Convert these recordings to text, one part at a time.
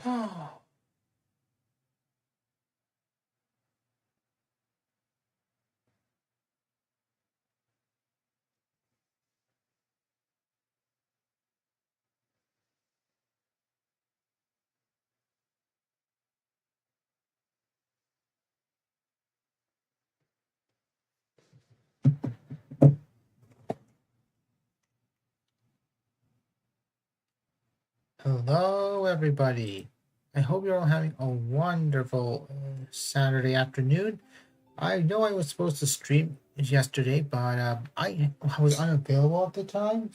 Oh, hello, everybody. I hope you're all having a wonderful Saturday afternoon. I know I was supposed to stream yesterday, but I was unavailable at the time.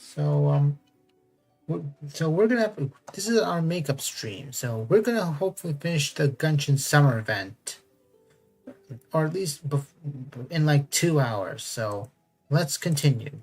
We're gonna have this is our makeup stream. So we're gonna hopefully finish the Genshin summer event, or at least in like 2 hours. So let's continue.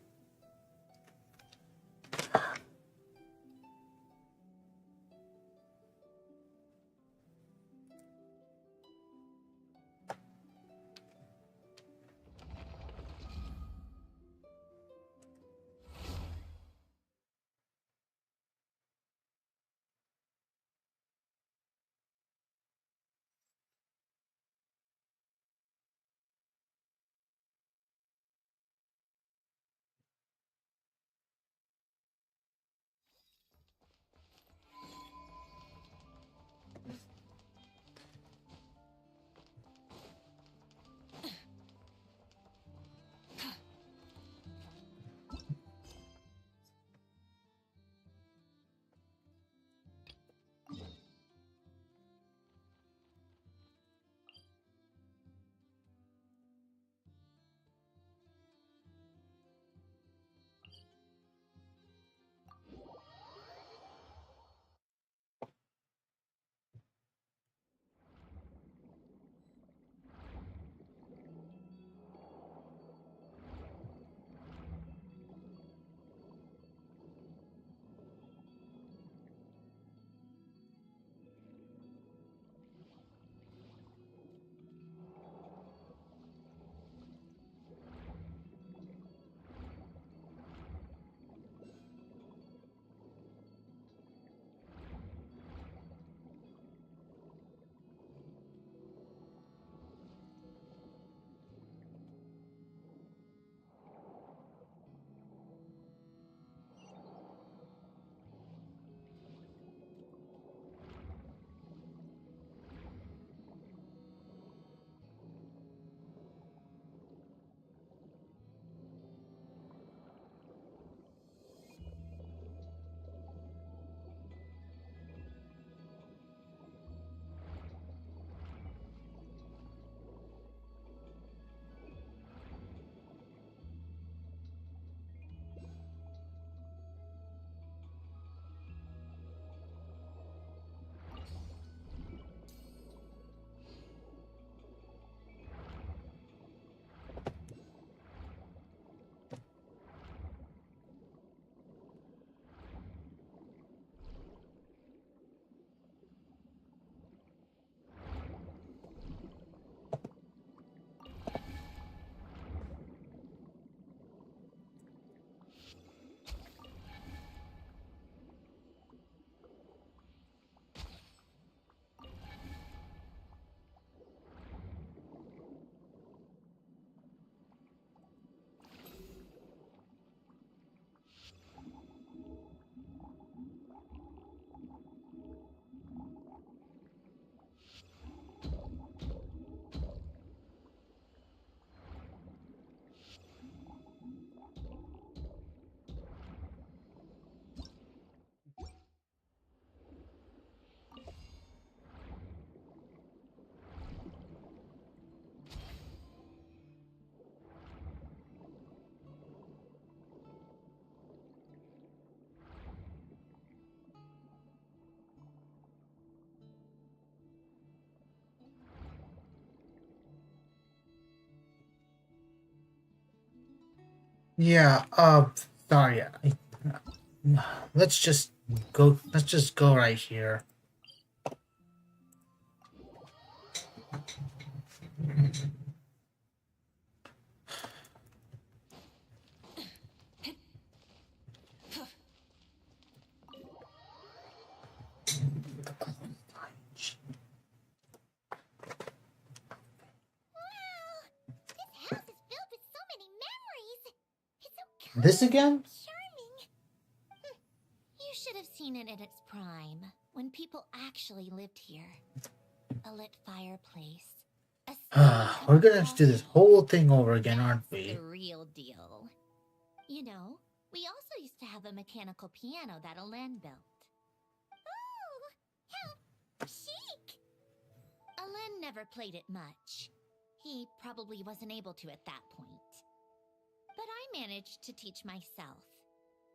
Yeah. Sorry. Let's just go. Let's just go right here. This again? Charming. You should have seen it in its prime, when people actually lived here. A lit fireplace. A steady cup We're of gonna have to do this coffee. whole thing over again, aren't That's we? the real deal. You know, we also used to have a mechanical piano that Alen built. Oh, how chic! Alen never played it much. He probably wasn't able to at that point. But I managed to teach myself.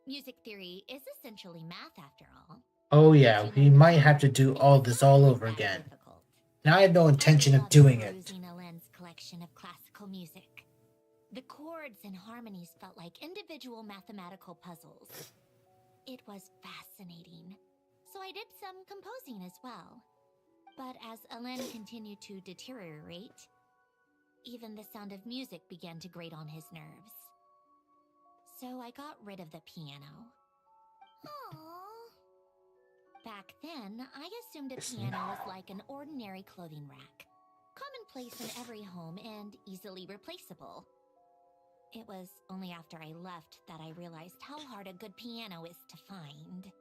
Music theory is essentially math after all. Oh yeah, Once you we learn the might have to chords, do it's all this not all over that again. difficult. And I had no intention I of loved doing it. perusing Alen's collection of classical music. The chords and harmonies felt like individual mathematical puzzles. It was fascinating, so I did some composing as well. But as Alen continued to deteriorate, even the sound of music began to grate on his nerves. So I got rid of the piano. Aww. Back then, I assumed a piano was like an ordinary clothing rack, commonplace in every home and easily replaceable. It was only after I left that I realized how hard a good piano is to find.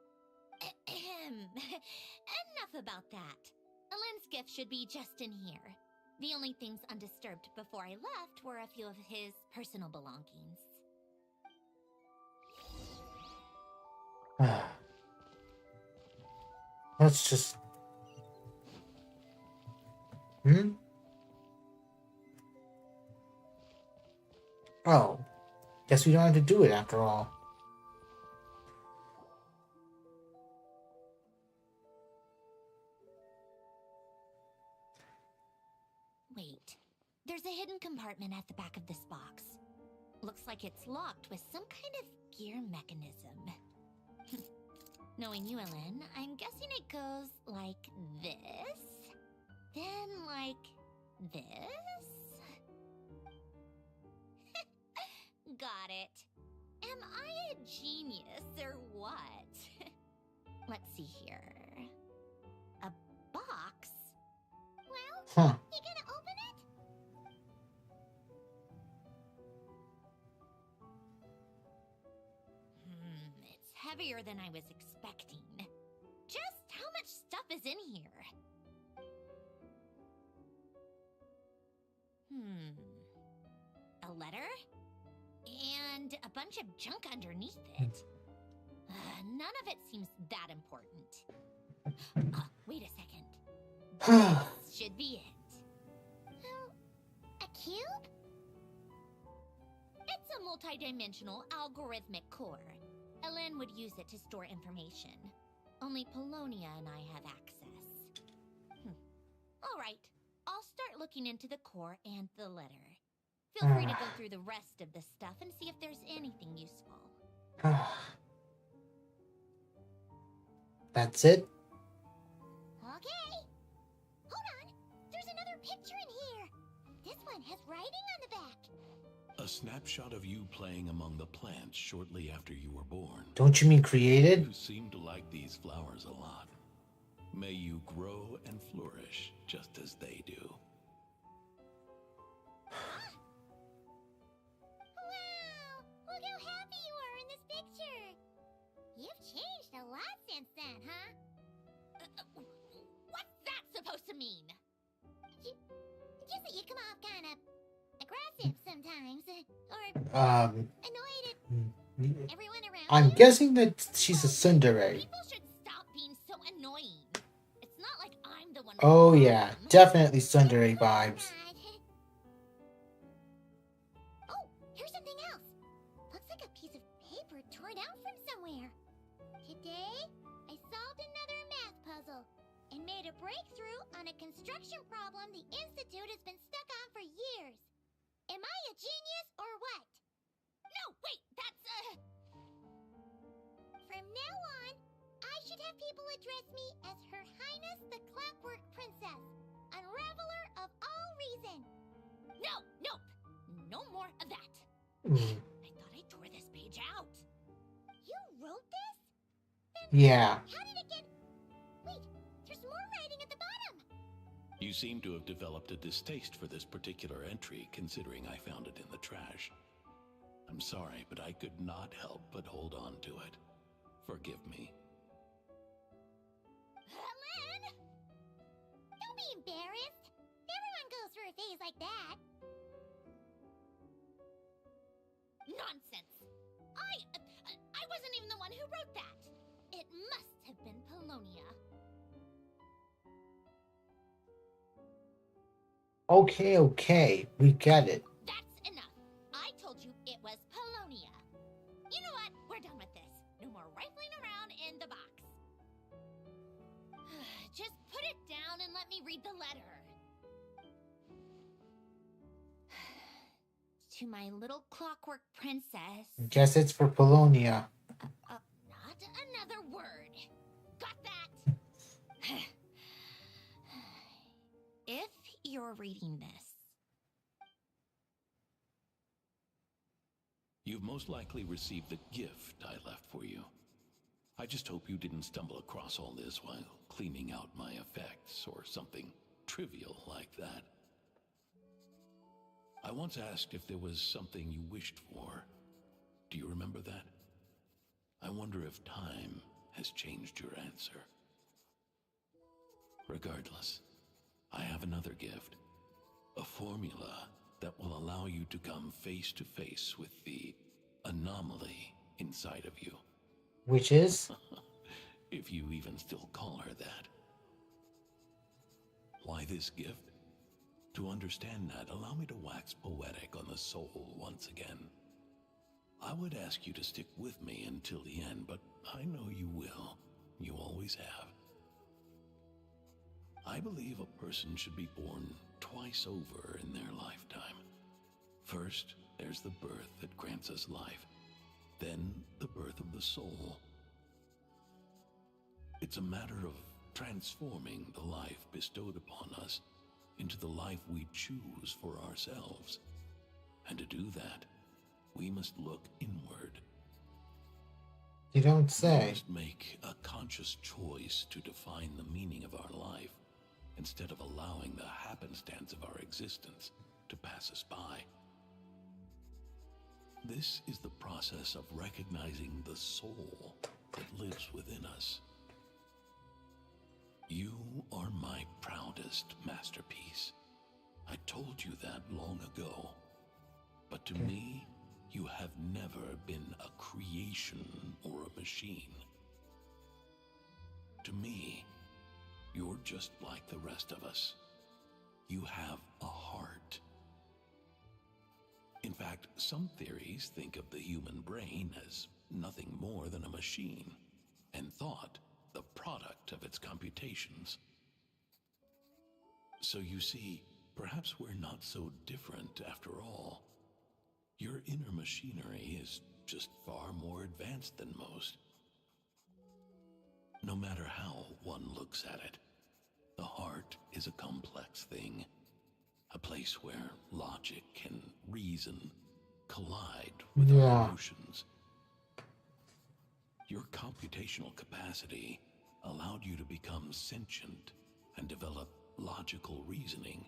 Enough about that. Alen's gift should be just in here. The only things undisturbed before I left were a few of his personal belongings. Let's just... Oh. Guess we don't have to do it after all. Wait. There's a hidden compartment at the back of this box. Looks like it's locked with some kind of gear mechanism. Knowing you, Alen, I'm guessing it goes like this, then like this. Got it. Am I a genius or what? Let's see here. A box? Well, you gonna open it? It's heavier than I was expecting. Just how much stuff is in here? A letter? And a bunch of junk underneath it. None of it seems that important. Wait a second. This should be it. Oh, a cube? It's a multi-dimensional algorithmic core. Alen would use it to store information. Only Polonia and I have access. All right, I'll start looking into the core and the letter. Feel free to go through the rest of the stuff and see if there's anything useful. That's it? Okay. Hold on. There's another picture in here. This one has writing on the back. A snapshot of you playing among the plants shortly after you were born. Don't you mean created? You seem to like these flowers a lot. May you grow and flourish just as they do. Wow! Look how happy you are in this picture. You've changed a lot since then, huh? What's that supposed to mean? Just that you come off kind of aggressive sometimes, or annoyed at everyone around. I'm guessing that she's a tsundere. People should stop being so annoying. It's not like I'm the one. Oh yeah, definitely tsundere vibes. Oh, here's something else. Looks like a piece of paper torn out from somewhere. Today, I solved another math puzzle and made a breakthrough on a construction problem the Institute has been stuck on for years. Am I a genius or what? No, wait, that's From now on, I should have people address me as Her Highness the Clockwork Princess, Unraveler of all reason. No, nope, no more of that. I thought I tore this page out. You wrote this? Then Yeah. how did it get... Wait, there's more writing at the bottom. You seem to have developed a distaste for this particular entry, considering I found it in the trash. I'm sorry, but I could not help but hold on to it. Forgive me. Lynn! Don't be embarrassed. Everyone goes through a phase like that. Nonsense! I wasn't even the one who wrote that. It must have been Polonia. Okay, we get it. That's enough. I told you it was Polonia. You know what? We're done with this. No more rifling around in the box. Just put it down and let me read the letter. To my little clockwork princess. Guess it's for Polonia. Not another word. Got that? If you're reading this, You've most likely received the gift I left for you. I just hope you didn't stumble across all this while cleaning out my effects or something trivial like that. I once asked if there was something you wished for. Do you remember that? I wonder if time has changed your answer. Regardless, I have another gift. A formula that will allow you to come face to face with the anomaly inside of you. Which is? If you even still call her that. Why this gift? To understand that, allow me to wax poetic on the soul once again. I would ask you to stick with me until the end, but I know you will. You always have. I believe a person should be born twice over in their lifetime. First, there's the birth that grants us life. Then, the birth of the soul. It's a matter of transforming the life bestowed upon us into the life we choose for ourselves. And to do that, we must look inward. You don't We say. must make a conscious choice to define the meaning of our life, instead of allowing the happenstance of our existence to pass us by. This is the process of recognizing the soul that lives within us. You are my proudest masterpiece. I told you that long ago. But to me, you have never been a creation or a machine. To me, you're just like the rest of us. You have a heart. In fact, some theories think of the human brain as nothing more than a machine, and thought the product of its computations. So you see, perhaps we're not so different after all. Your inner machinery is just far more advanced than most. No matter how one looks at it, the heart is a complex thing, a place where logic and reason collide with our emotions. Your computational capacity allowed you to become sentient and develop logical reasoning,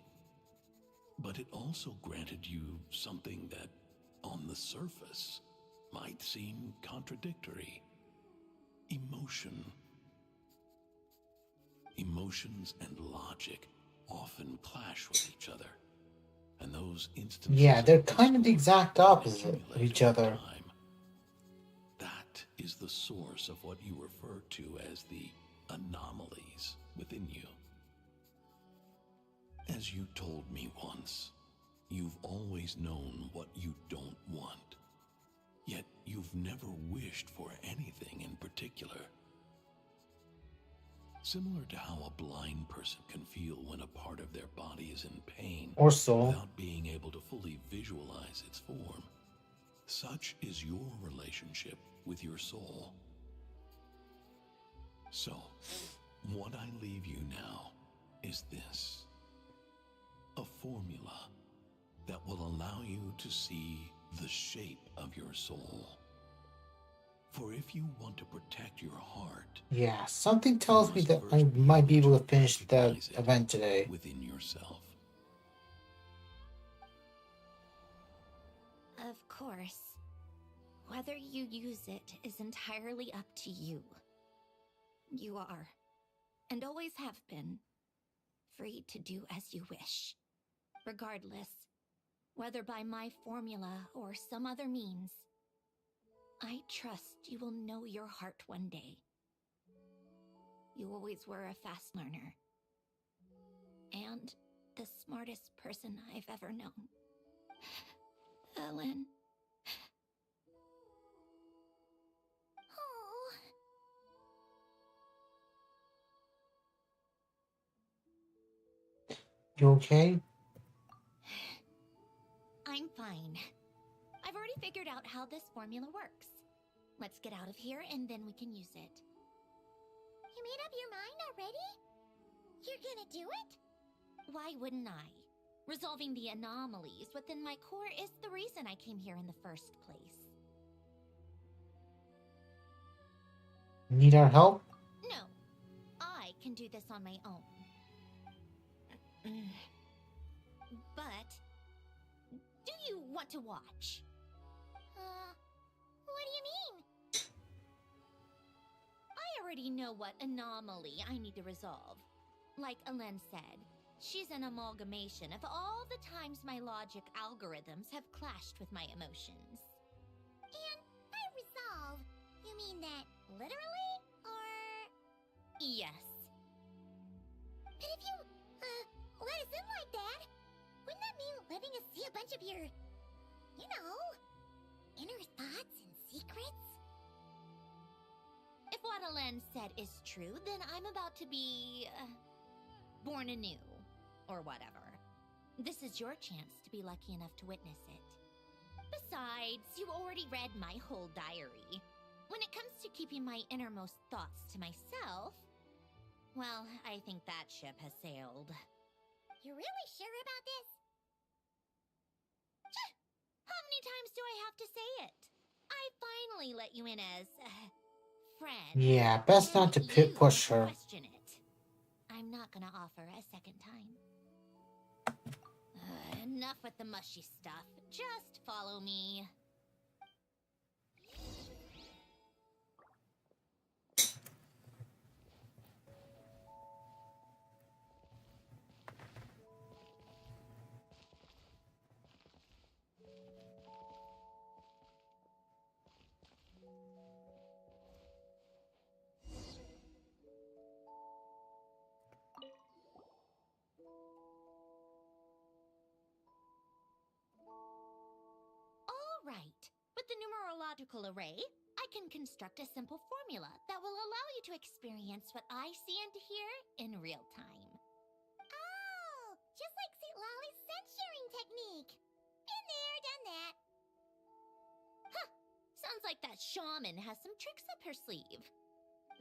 but it also granted you something that, on the surface, might seem contradictory: emotion. Emotions and logic often clash with each other, and those instances, Yeah, they're kind of the exact opposite of each other. That is the source of what you refer to as the anomalies within you. As you told me once, you've always known what you don't want, yet you've never wished for anything in particular. Similar to how a blind person can feel when a part of their body is in pain Or so. without being able to fully visualize its form, such is your relationship with your soul. So, what I leave you now is this: a formula that will allow you to see the shape of your soul. For if you want to protect your heart, Yeah, something tells me that I might be able to finish the event today. within yourself. of course. Whether you use it is entirely up to you. You are, and always have been, free to do as you wish. Regardless, whether by my formula or some other means, I trust you will know your heart one day. You always were a fast learner. And the smartest person I've ever known. Ellen. Oh. You okay? I'm fine. I've already figured out how this formula works. Let's get out of here and then we can use it. You made up your mind already? You're gonna do it? Why wouldn't I? Resolving the anomalies within my core is the reason I came here in the first place. Need our help? No, I can do this on my own. But, do you want to watch? What do you mean? I already know what anomaly I need to resolve. Like Alen said, she's an amalgamation of all the times my logic algorithms have clashed with my emotions. And by resolve, you mean that literally, or...? Yes. But if you, let us in like that, wouldn't that mean letting us see a bunch of your, you know, inner thoughts and secrets? If what Alen said is true, then I'm about to be, born anew, or whatever. This is your chance to be lucky enough to witness it. Besides, you already read my whole diary. When it comes to keeping my innermost thoughts to myself, well, I think that ship has sailed. You're really sure about this? How many times do I have to say it? I finally let you in as friend. Yeah, best not to push her. Question it. I'm not gonna offer a second time. Enough with the mushy stuff. Just follow me. Right. With the numerological array, I can construct a simple formula that will allow you to experience what I see and hear in real time. Oh, just like St. Lolly's sense-sharing technique. Been there, done that. Huh, sounds like that shaman has some tricks up her sleeve.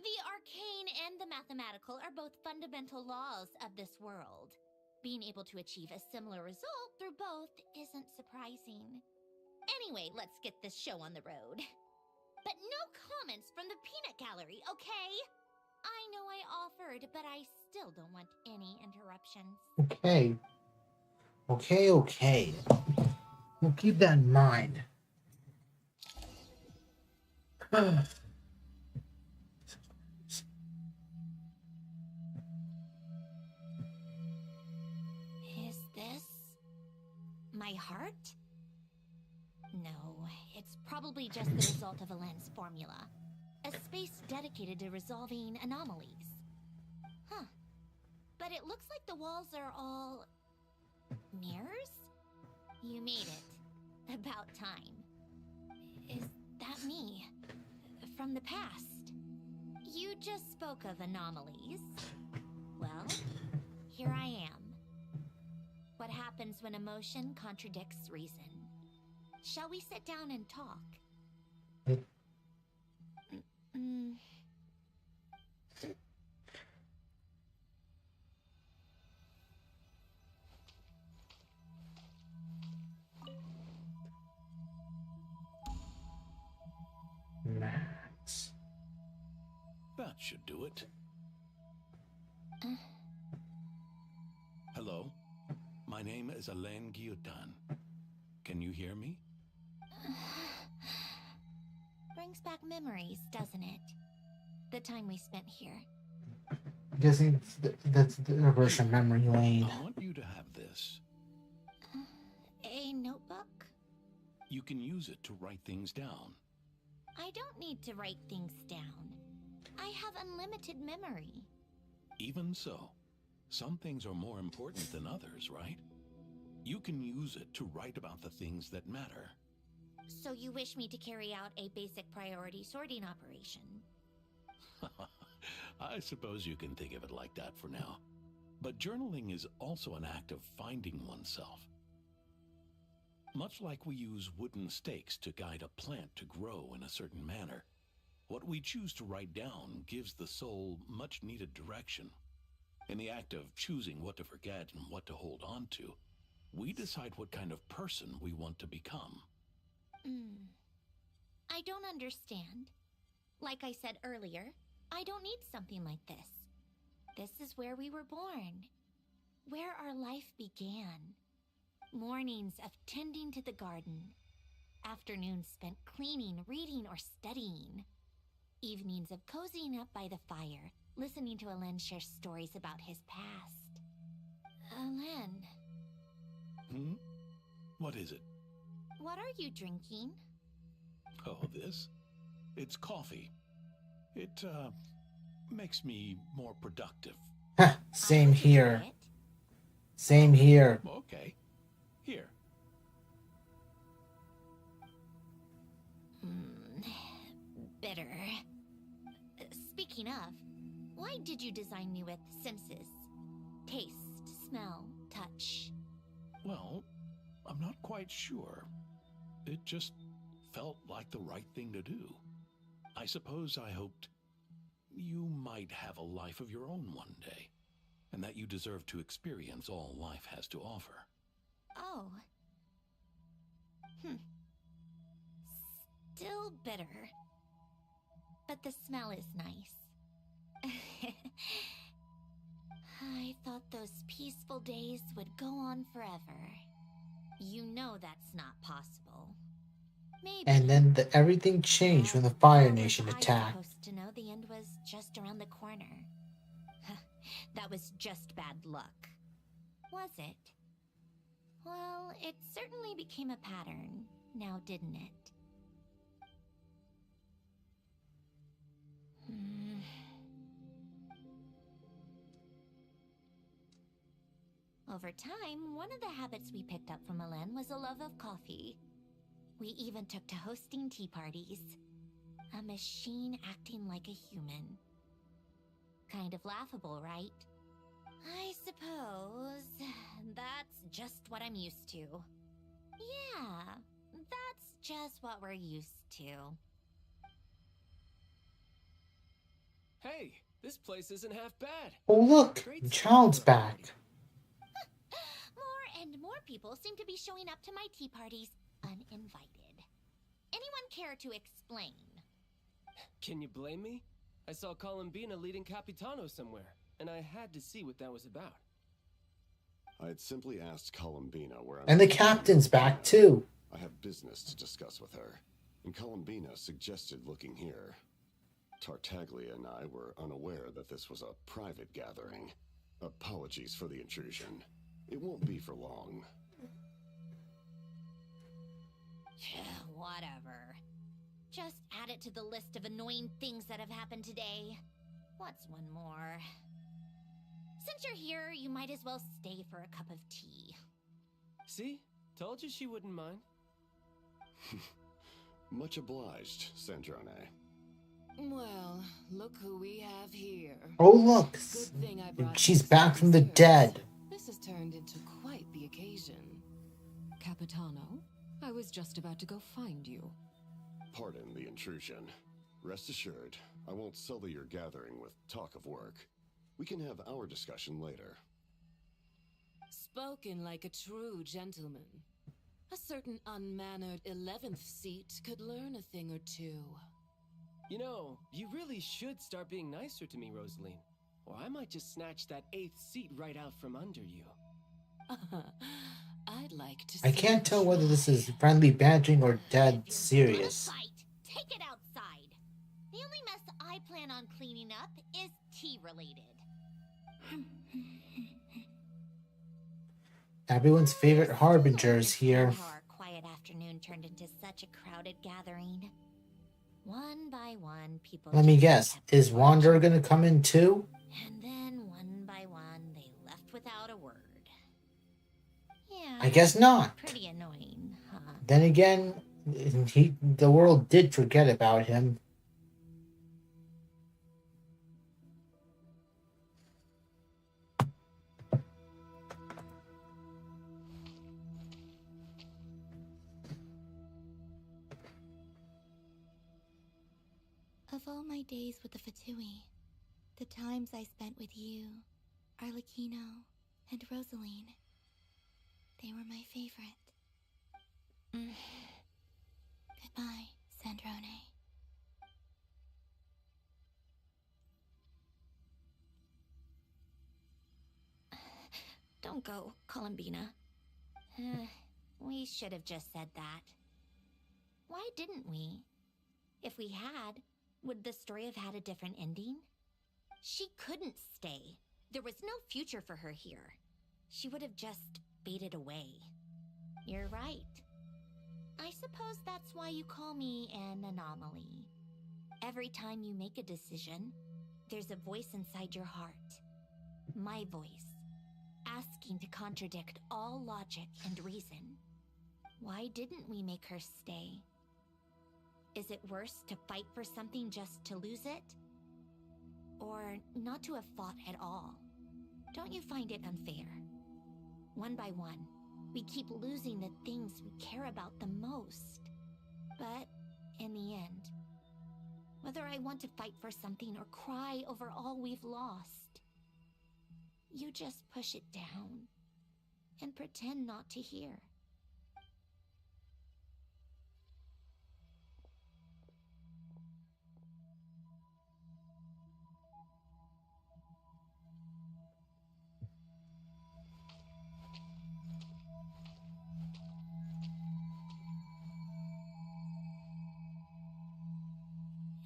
The arcane and the mathematical are both fundamental laws of this world. Being able to achieve a similar result through both isn't surprising. Anyway, let's get this show on the road. But no comments from the peanut gallery, okay? I know I offered, but I still don't want any interruptions. Okay. Okay. We'll keep that in mind. Is this my heart? No, it's probably just the result of Alen's formula. A space dedicated to resolving anomalies. Huh. But it looks like the walls are all... mirrors? You made it. About time. Is that me? From the past? You just spoke of anomalies. Well, here I am. What happens when emotion contradicts reason? Shall we sit down and talk? Max. That should do it. Hello, my name is Alain Guillotin. Can you hear me? brings back memories, doesn't it? The time we spent here. I'm guessing that's the version of memory lane. I want you to have this. A notebook? You can use it to write things down. I don't need to write things down. I have unlimited memory. Even so, some things are more important than others, right? You can use it to write about the things that matter. So you wish me to carry out a basic priority sorting operation? I suppose you can think of it like that for now. But journaling is also an act of finding oneself. Much like we use wooden stakes to guide a plant to grow in a certain manner, what we choose to write down gives the soul much needed direction. In the act of choosing what to forget and what to hold on to, we decide what kind of person we want to become. I don't understand. Like I said earlier, I don't need something like this. This is where we were born, where our life began. Mornings of tending to the garden, afternoons spent cleaning, reading, or studying, evenings of cozying up by the fire, listening to Alen share stories about his past. Alen. What is it? What are you drinking? Oh, this? It's coffee. It, makes me more productive. Same I hope you here. enjoy it. Same here. Okay. Here. Bitter. Speaking of, why did you design me with senses? Taste, smell, touch. Well, I'm not quite sure. It just felt like the right thing to do. I suppose I hoped you might have a life of your own one day, and that you deserve to experience all life has to offer. Oh. Still bitter. But the smell is nice. I thought those peaceful days would go on forever. You know that's not possible. Maybe. And then everything changed when the But Fire how Nation was I attacked. supposed to know the end was just around the corner? That was just bad luck. Was it? Well, it certainly became a pattern, now didn't it? Over time, one of the habits we picked up from Alen was a love of coffee. We even took to hosting tea parties. A machine acting like a human. Kind of laughable, right? I suppose that's just what I'm used to. Yeah, that's just what we're used to. Hey, this place isn't half bad. Oh look, Great the stuff child's for back. More and more people seem to be showing up to my tea parties uninvited. Anyone care to explain? Can you blame me? I saw Columbina leading Capitano somewhere, and I had to see what that was about. I had simply asked Columbina where I'm And the captain's back too. I have business to discuss with her, and Columbina suggested looking here. Tartaglia and I were unaware that this was a private gathering. Apologies for the intrusion. It won't be for long. Whatever. Just add it to the list of annoying things that have happened today. What's one more? Since you're here, you might as well stay for a cup of tea. See? Told you she wouldn't mind. Much obliged, Sandrone. Well, look who we have here. Oh look, Good thing I brought she's you back from the upstairs. dead. This has turned into quite the occasion. Capitano, I was just about to go find you. Pardon the intrusion. Rest assured, I won't sully your gathering with talk of work. We can have our discussion later. Spoken like a true gentleman. A certain unmannered 11th seat could learn a thing or two. You know, you really should start being nicer to me, Rosaline. Or I might just snatch that 8th seat right out from under you. I'd like to I see can't you tell whether this try. is friendly badgering or If dead you're serious. gonna fight, take it outside. related. Everyone's favorite I still don't harbinger is here. understand how our quiet afternoon turned into such a crowded gathering. One by one, people Let me just guess, kept is Wanderer watching. gonna come in too? And then one by one, they left without a word. Yeah, I guess not. pretty annoying, huh? Then again, the world did forget about him. Of all my days with the Fatui, the times I spent with you, Arlecchino, and Rosaline, they were my favorite. Goodbye, Sandrone. Don't go, Columbina. We should have just said that. Why didn't we? If we had, would the story have had a different ending? She couldn't stay. There was no future for her here. She would have just faded away. You're right. I suppose that's why you call me an anomaly. Every time you make a decision, there's a voice inside your heart. My voice, asking to contradict all logic and reason. Why didn't we make her stay? Is it worse to fight for something just to lose it? Or not to have fought at all? Don't you find it unfair? One by one, we keep losing the things we care about the most. But in the end, whether I want to fight for something or cry over all we've lost, you just push it down and pretend not to hear.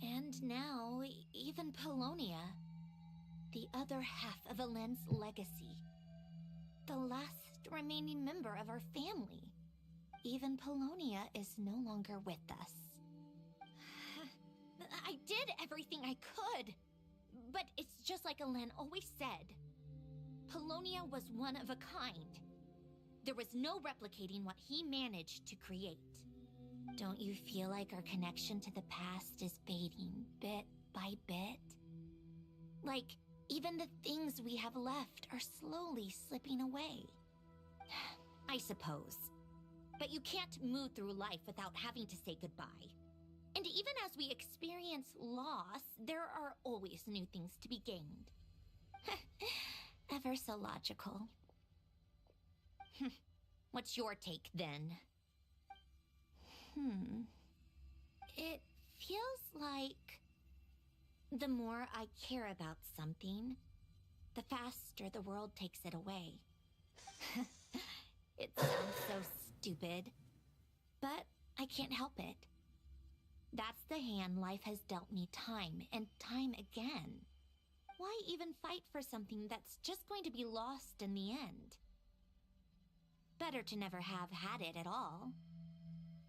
And now, even Polonia, the other half of Alen's legacy, the last remaining member of our family, even Polonia is no longer with us. I did everything I could, but it's just like Alen always said. Polonia was one of a kind. There was no replicating what he managed to create. Don't you feel like our connection to the past is fading bit by bit? Like, even the things we have left are slowly slipping away. I suppose. But you can't move through life without having to say goodbye. And even as we experience loss, there are always new things to be gained. Ever so logical. What's your take, then? It feels like the more I care about something, the faster the world takes it away. It sounds so stupid, but I can't help it. That's the hand life has dealt me time and time again. Why even fight for something that's just going to be lost in the end? Better to never have had it at all.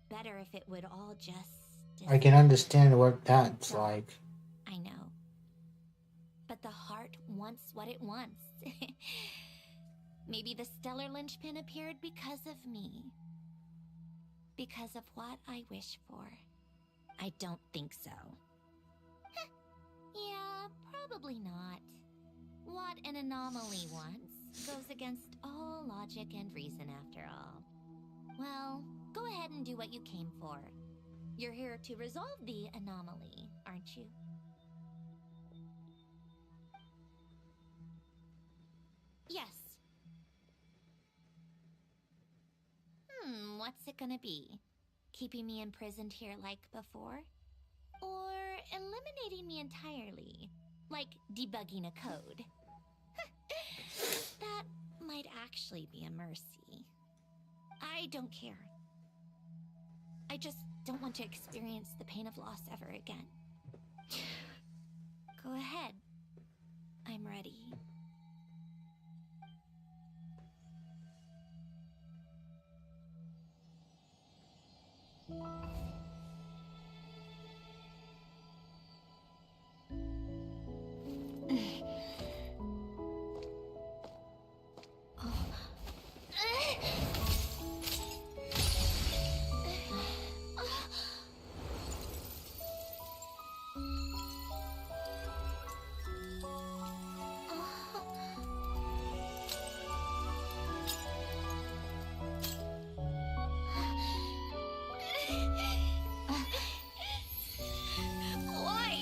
Better if it would all just I can understand what that's like. I know. But the heart wants what it wants. Maybe the stellar linchpin appeared because of me. Because of what I wish for. I don't think so. Yeah, probably not. What an anomaly wants goes against all logic and reason after all. Well, go ahead and do what you came for. You're here to resolve the anomaly, aren't you? Yes. What's it gonna be? Keeping me imprisoned here like before? Or eliminating me entirely, like debugging a code? That might actually be a mercy. I don't care. I just don't want to experience the pain of loss ever again. Go ahead. I'm ready. Why?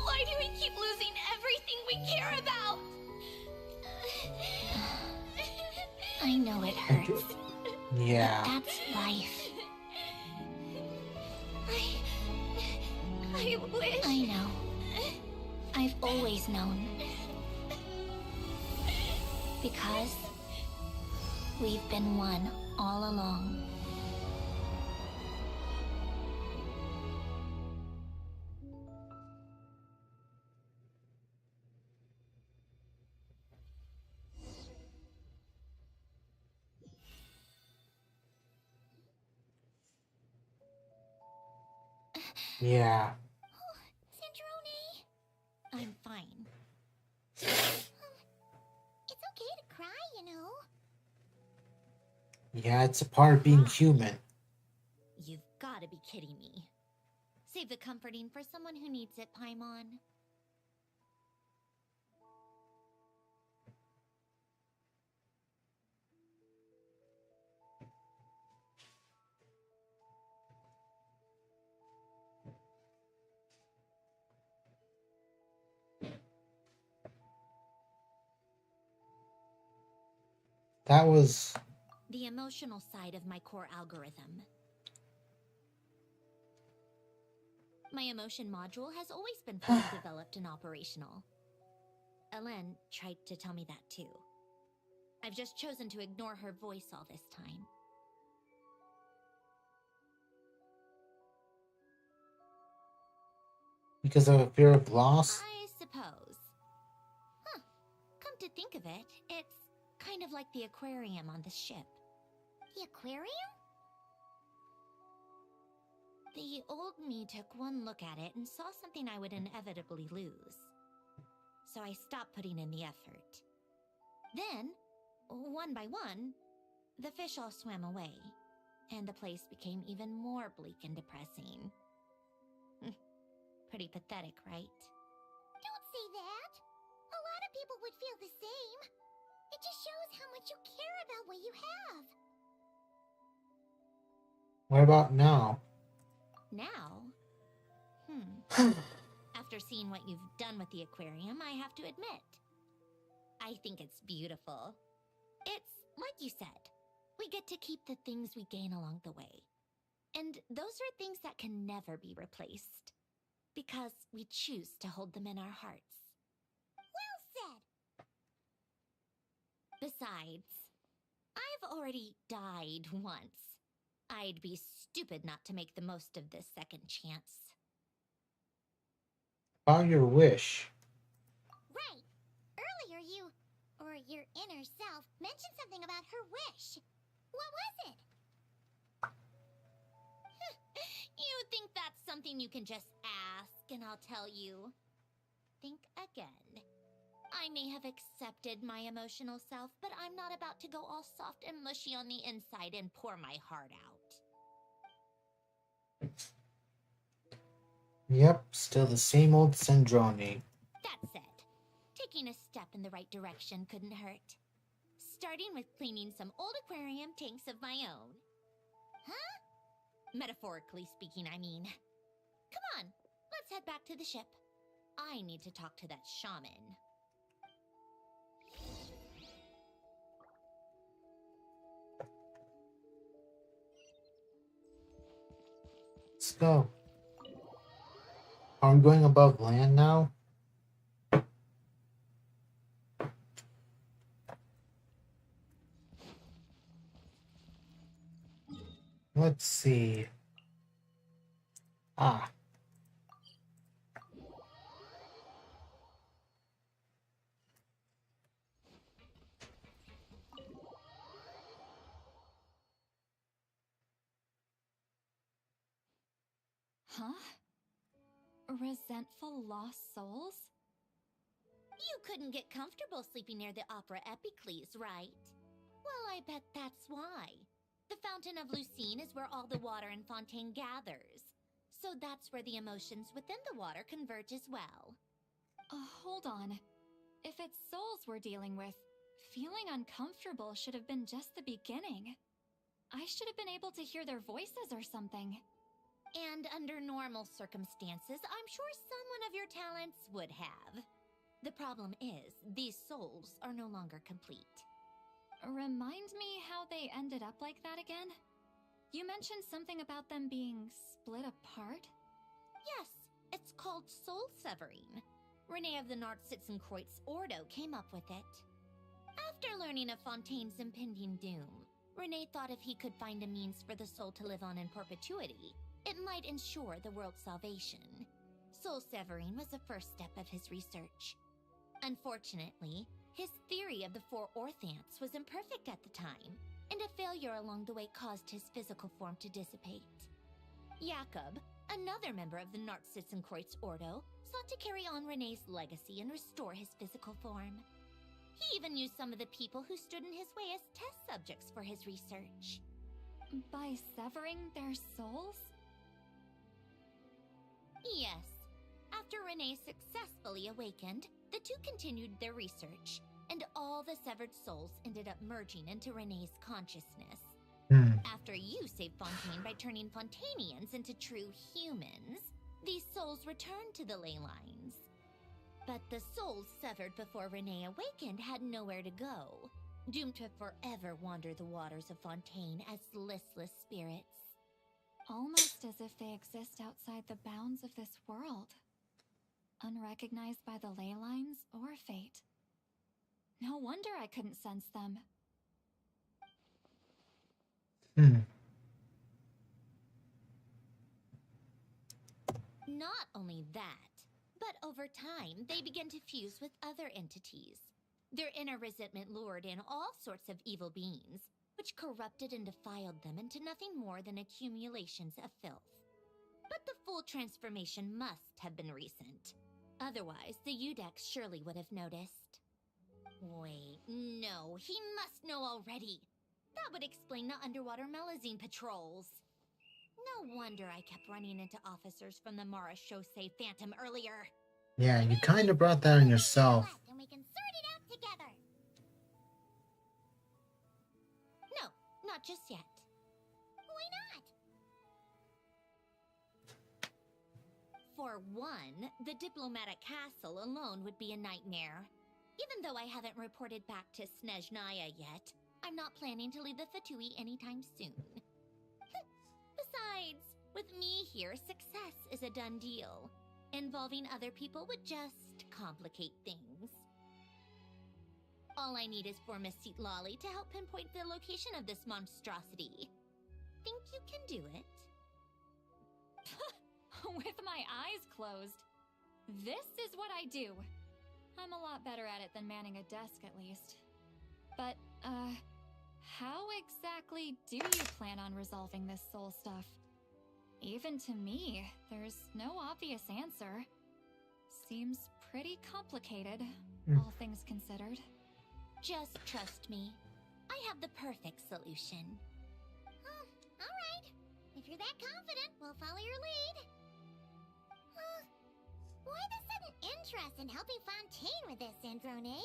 Why do we keep losing everything we care about? I know it hurts. Yeah. That's life. I wish. I know. I've always known. Because we've been one all along. Yeah. Sandrone. I'm fine. It's okay to cry, you know. Yeah, it's a part of being human. You've got to be kidding me. Save the comforting for someone who needs it, Paimon. That was... The emotional side of my core algorithm. My emotion module has always been fully developed and operational. Ellen tried to tell me that too. I've just chosen to ignore her voice all this time. Because of a fear of loss? I suppose. Huh. Come to think of it, it's kind of like the aquarium on the ship. The aquarium? The old me took one look at it and saw something I would inevitably lose. So I stopped putting in the effort. Then, one by one, the fish all swam away, and the place became even more bleak and depressing. Pretty pathetic, right? Don't say that! A lot of people would feel the same. It just shows how much you care about what you have. What about now? Now? After seeing what you've done with the aquarium, I have to admit, I think it's beautiful. It's like you said, we get to keep the things we gain along the way. And those are things that can never be replaced. Because we choose to hold them in our hearts. Well said! Besides, I've already died once. I'd be stupid not to make the most of this second chance. About your wish. Right. Earlier or your inner self, mentioned something about her wish. What was it? You think that's something you can just ask and I'll tell you? Think again. I may have accepted my emotional self, but I'm not about to go all soft and mushy on the inside and pour my heart out. Yep, still the same old Sandrone. That said, taking a step in the right direction couldn't hurt. Starting with cleaning some old aquarium tanks of my own. Huh? Metaphorically speaking, I mean. Come on, let's head back to the ship. I need to talk to that shaman. Let's go. Are we going above land now? Let's see. Ah. Huh? Resentful lost souls? You couldn't get comfortable sleeping near the Opera Epicles, right? Well, I bet that's why. The Fountain of Lucine is where all the water in Fontaine gathers. So that's where the emotions within the water converge as well. Hold on. If it's souls we're dealing with, feeling uncomfortable should have been just the beginning. I should have been able to hear their voices or something. And under normal circumstances, I'm sure someone of your talents would have. The problem is, these souls are no longer complete. Remind me how they ended up like that again? You mentioned something about them being split apart? Yes, it's called soul severing. Renee of the Nartsitzenkreuz Ordo came up with it. After learning of Fontaine's impending doom, Renee thought if he could find a means for the soul to live on in perpetuity, it might ensure the world's salvation. Soul severing was the first step of his research. Unfortunately, his theory of the four orthants was imperfect at the time, and a failure along the way caused his physical form to dissipate. Jakob, another member of the Nartsitzenkreuz Ordo, sought to carry on Renee's legacy and restore his physical form. He even used some of the people who stood in his way as test subjects for his research. By severing their souls? Yes. After Renee successfully awakened, the two continued their research, and all the severed souls ended up merging into Renee's consciousness. After you saved Fontaine by turning Fontainians into true humans, these souls returned to the ley lines. But the souls severed before Renee awakened had nowhere to go, doomed to forever wander the waters of Fontaine as listless spirits. Almost as if they exist outside the bounds of this world. Unrecognized by the ley lines or fate. No wonder I couldn't sense them. Not only that, but over time, they began to fuse with other entities. Their inner resentment lured in all sorts of evil beings, which corrupted and defiled them into nothing more than accumulations of filth. But the full transformation must have been recent. Otherwise, the Udex surely would have noticed. Wait, no, he must know already. That would explain the underwater Melazine patrols. No wonder I kept running into officers from the Mara Chaussee Phantom earlier. Yeah, you kind of brought that on yourself. And we can sort it out together. No, not just yet. Why not? For one, the diplomatic castle alone would be a nightmare. Even though I haven't reported back to Snezhnaya yet, I'm not planning to leave the Fatui anytime soon. Besides, with me here, success is a done deal. Involving other people would just complicate things. All I need is for Miss Lolly to help pinpoint the location of this monstrosity. Think you can do it? With my eyes closed. This is what I do. I'm a lot better at it than manning a desk, at least. But, how exactly do you plan on resolving this soul stuff? Even to me, there's no obvious answer. Seems pretty complicated, all things considered. Just trust me. I have the perfect solution. Oh, all right. If you're that confident, we'll follow your lead. Why the sudden interest in helping Fontaine with this, Androne?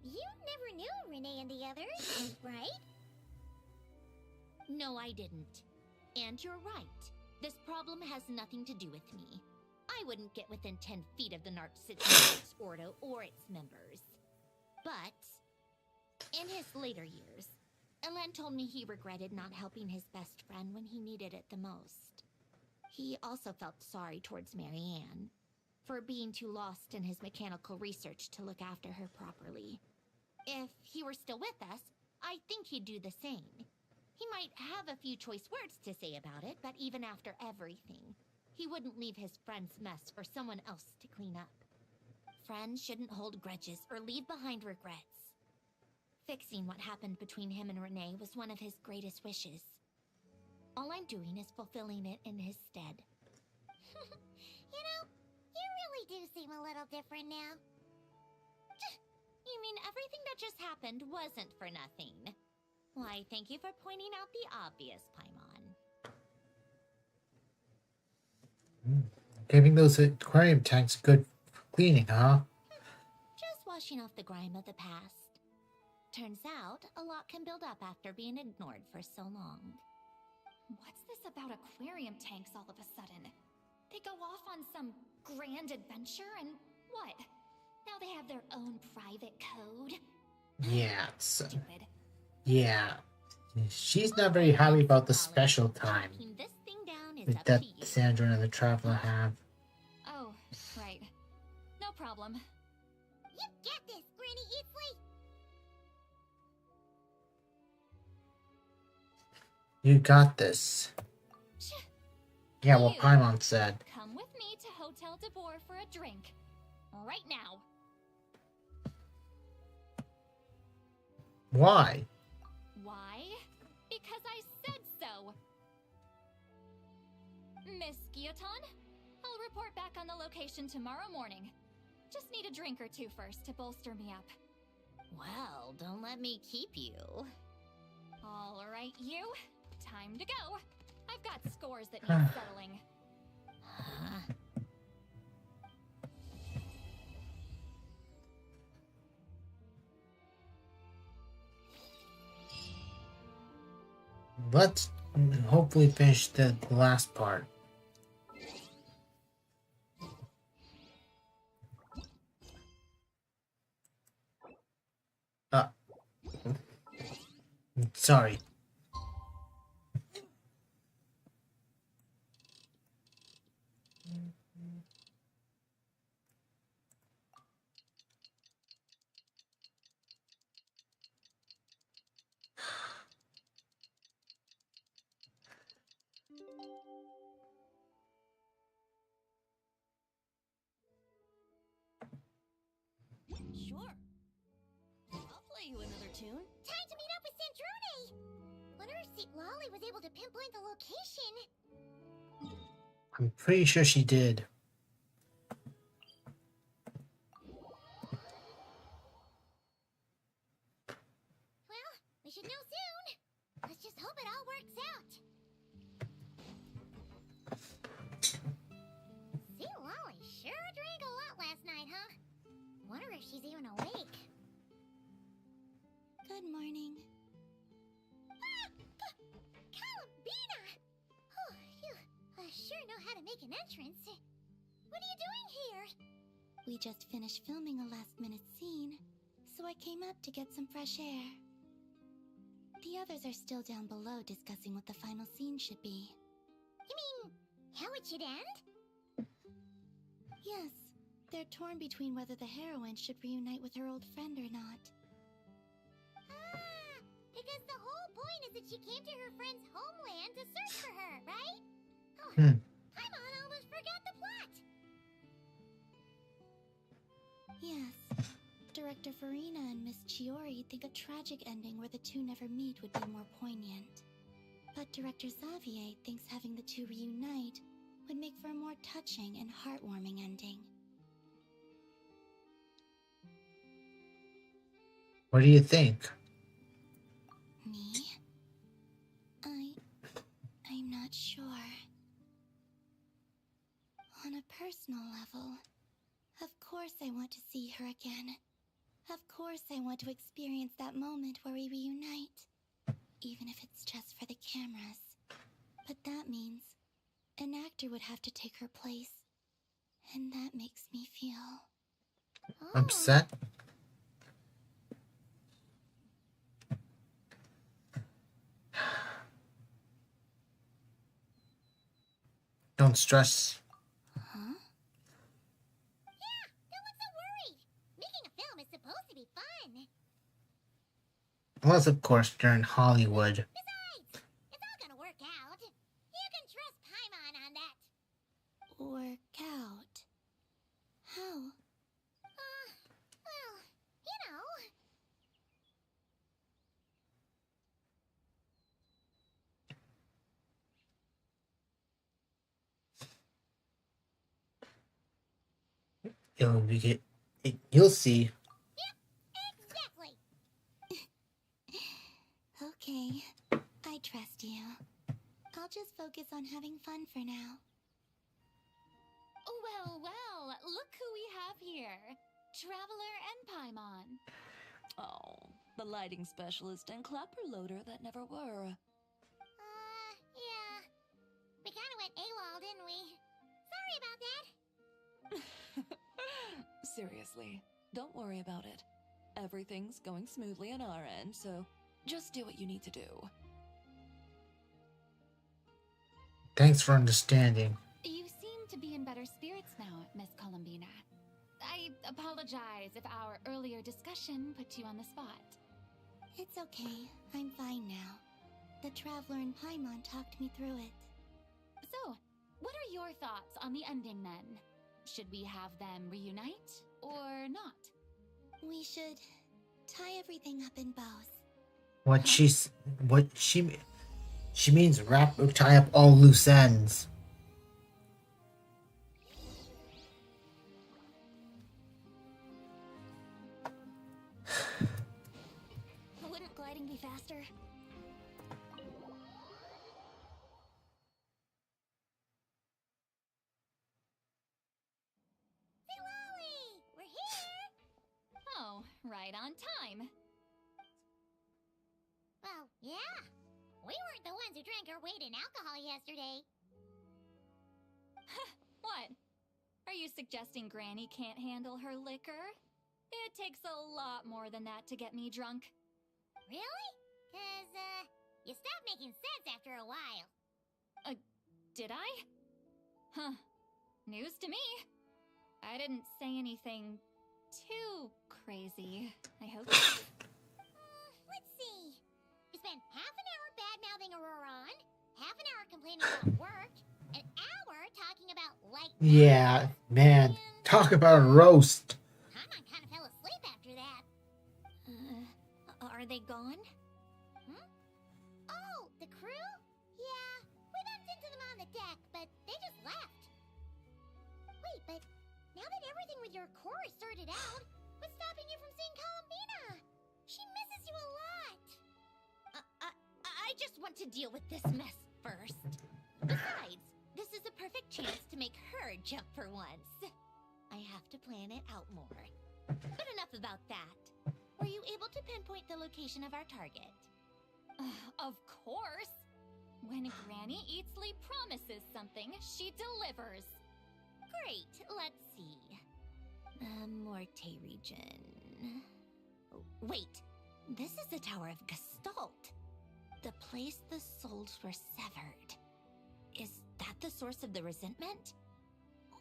You never knew Renee and the others, right? No, I didn't. And you're right. This problem has nothing to do with me. I wouldn't get within 10 feet of the Nartsitzenkreuz Ordo or its members. But in his later years, Elan told me he regretted not helping his best friend when he needed it the most. He also felt sorry towards Marianne for being too lost in his mechanical research to look after her properly. If he were still with us, I think he'd do the same. He might have a few choice words to say about it, but even after everything, he wouldn't leave his friend's mess for someone else to clean up. Friends shouldn't hold grudges or leave behind regrets. Fixing what happened between him and Renee was one of his greatest wishes. All I'm doing is fulfilling it in his stead. do seem a little different now. You mean everything that just happened wasn't for nothing? Why, thank you for pointing out the obvious, Paimon. Giving those aquarium tanks good cleaning, huh? Just washing off the grime of the past. Turns out, a lot can build up after being ignored for so long. What's this about aquarium tanks all of a sudden? They go off on some grand adventure and what? Now they have their own private code? Yeah. Stupid. Yeah. She's not very happy about the special time Tracking this thing down is up that to you. Sandra and the Traveler have. Oh, right. No problem. You get this, Granny Eatsley! You got this. Yeah, what You. Paimon said. Come with me to Hotel de Boer for a drink. Right now. Why? Why? Because I said so. Miss Guillotin, I'll report back on the location tomorrow morning. Just need a drink or two first to bolster me up. Well, don't let me keep you. All right, you. Time to go. I've got scores that need settling. Huh? Let's hopefully finish the last part. Sorry. Sure. I'll play you another tune. Time to meet up with Sandrone! Wonder if St. Lolly was able to pinpoint the location. I'm pretty sure she did. Well, we should know soon. Let's just hope it all works out. St. Lolly sure drank a lot last night, huh? Wonder if she's even awake. Good morning. Columbina! Oh, you sure know how to make an entrance. What are you doing here? We just finished filming a last-minute scene, so I came up to get some fresh air. The others are still down below discussing what the final scene should be. You mean, how it should end? Yes, they're torn between whether the heroine should reunite with her old friend or not. Ah, because the whole point is that she came to her friend's homeland to search for her, right? Oh, Paimon almost forgot the plot. Yes. Director Farina and Miss Chiori think a tragic ending where the two never meet would be more poignant. But Director Xavier thinks having the two reunite would make for a more touching and heartwarming ending. What do you think? Me? I'm not sure. On a personal level, of course I want to see her again. Of course I want to experience that moment where we reunite. Even if it's just for the cameras. But that means an actor would have to take her place. And that makes me feel... Upset? Don't stress. Huh? Yeah, no one's so worried. Making a film is supposed to be fun. Unless, of course, you're in Hollywood. Besides, it's all gonna work out. You can trust Paimon on that. Work out. How? Well, you know. It'll be you'll see. Exactly. Okay, I trust you. I'll just focus on having fun for now. Well, well, look who we have here. Traveler and Paimon. Oh, the lighting specialist and clapper loader that never were. Yeah. We kinda went AWOL, didn't we? Sorry about that. Seriously, don't worry about it. Everything's going smoothly on our end, so just do what you need to do. Thanks for understanding. You seem to be in better spirits now, Miss Columbina. I apologize if our earlier discussion put you on the spot. It's okay. I'm fine now. The Traveler and Paimon talked me through it. So, what are your thoughts on the ending then? Should we have them reunite or not? We should tie everything up in bows. What she means wrap or tie up all loose ends. Wouldn't gliding be faster? Lolly! We're here! Oh, right on time. Well, yeah. We weren't the ones who drank our weight in alcohol yesterday. What? Are you suggesting Granny can't handle her liquor? It takes a lot more than that to get me drunk. Really? 'Cause, you stopped making sense after a while. Did I? Huh. News to me. I didn't say anything too crazy, I hope. Let's see. You spent half an hour bad-mouthing Auroron, half an hour complaining about work, an hour talking about light. Yeah, man. Talk about a roast. Paimon kind of fell asleep after that. Are they gone? Oh, the crew? Yeah, we bumped into them on the deck, but they just left. Wait, but now that everything with your core is sorted out, what's stopping you from seeing Columbina? She misses you a lot. I just want to deal with this mess first. Besides, this is a perfect chance to make her jump for once. I have to plan it out more. But enough about that. Were you able to pinpoint the location of our target? Of course. When Granny Eatsley promises something, she delivers. Great, let's see. Morte region. Wait, this is the Tower of Gestalt. The place the souls were severed. Is that the source of the resentment?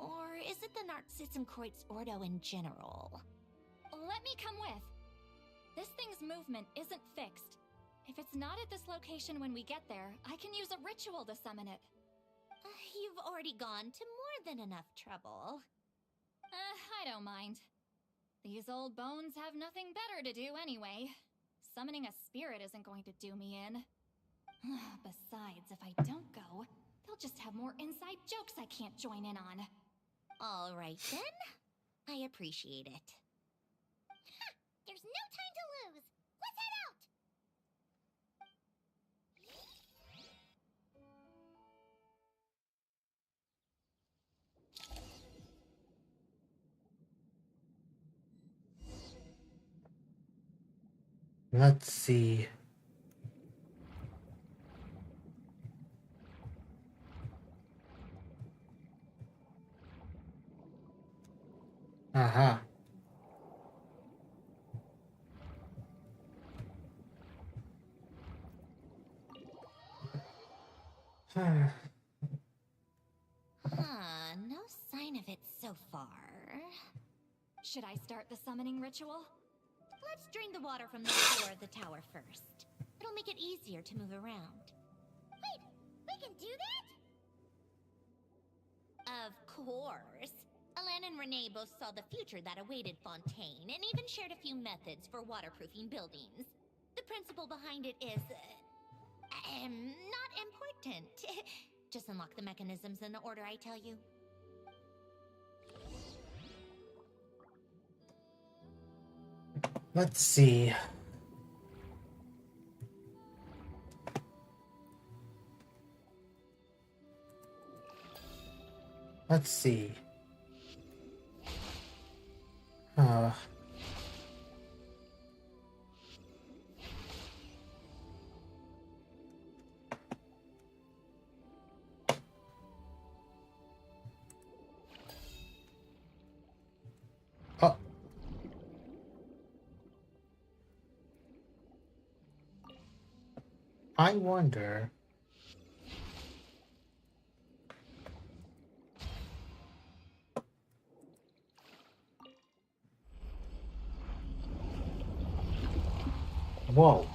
Or is it the Narzisenkreuz Ordo in general? Let me come with. This thing's movement isn't fixed. If it's not at this location when we get there, I can use a ritual to summon it. You've already gone to more than enough trouble. I don't mind. These old bones have nothing better to do anyway. Summoning a spirit isn't going to do me in. Besides, if I don't go, they'll just have more inside jokes I can't join in on. All right then. I appreciate it. There's no time to lose. Let's head out. Let's see. Aha. No sign of it so far. Should I start the summoning ritual? Let's drain the water from the floor of the tower first. It'll make it easier to move around. Wait, we can do that? Of course. Alan and Renee both saw the future that awaited Fontaine and even shared a few methods for waterproofing buildings. The principle behind it is, not important. Just unlock the mechanisms in the order I tell you. Let's see. Let's see. Uh, oh, I wonder. Whoa.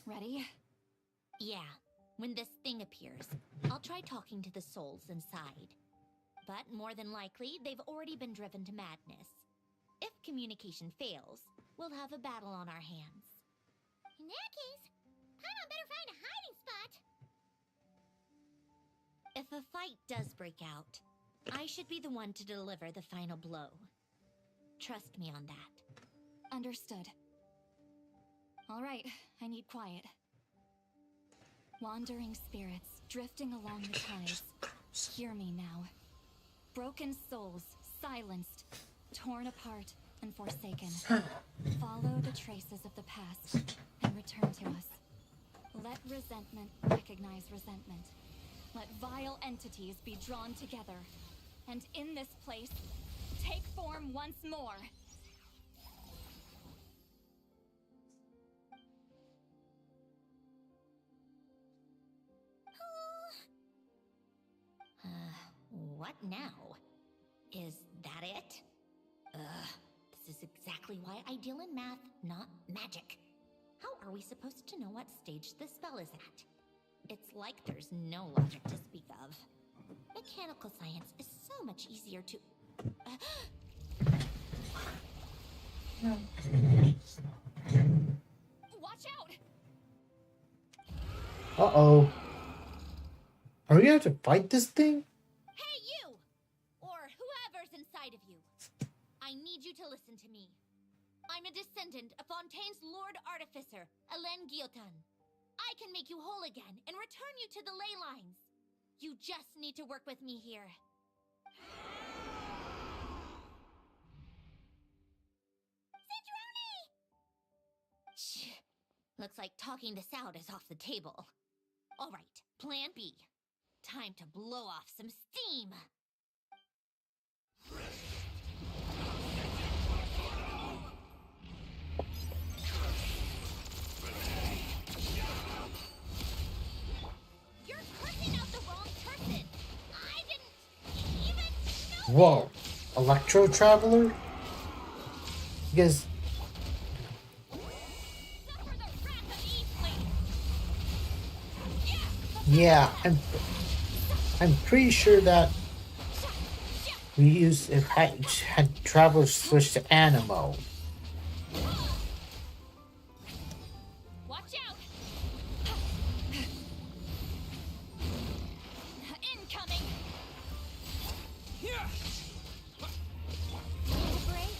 Ready? Yeah, when this thing appears, I'll try talking to the souls inside. But more than likely, they've already been driven to madness. If communication fails, we'll have a battle on our hands. In that case, Paimon better find a hiding spot. If a fight does break out, I should be the one to deliver the final blow. Trust me on that. Understood. All right, I need quiet. Wandering spirits drifting along the tides. Hear me now. Broken souls, silenced, torn apart, and forsaken. Follow the traces of the past and return to us. Let resentment recognize resentment. Let vile entities be drawn together. And in this place, take form once more. What now? Is that it? This is exactly why I deal in math, not magic. How are we supposed to know what stage the spell is at? It's like there's no logic to speak of. Mechanical science is so much easier to... Watch out! Uh-oh. Are we gonna have to fight this thing? Hey, you! Or whoever's inside of you. I need you to listen to me. I'm a descendant of Fontaine's Lord Artificer, Hélène Guillotin. I can make you whole again and return you to the ley lines. You just need to work with me here. Citrone! Shh. Looks like talking this out is off the table. All right, plan B. Time to blow off some steam. You're cursing out the wrong person. I didn't even know. Whoa. Electro Traveler? Because... Suffer the wrath of Eastling. yeah, I'm pretty sure that we used it had Traveler switch to Animo. Watch out! Incoming! Break?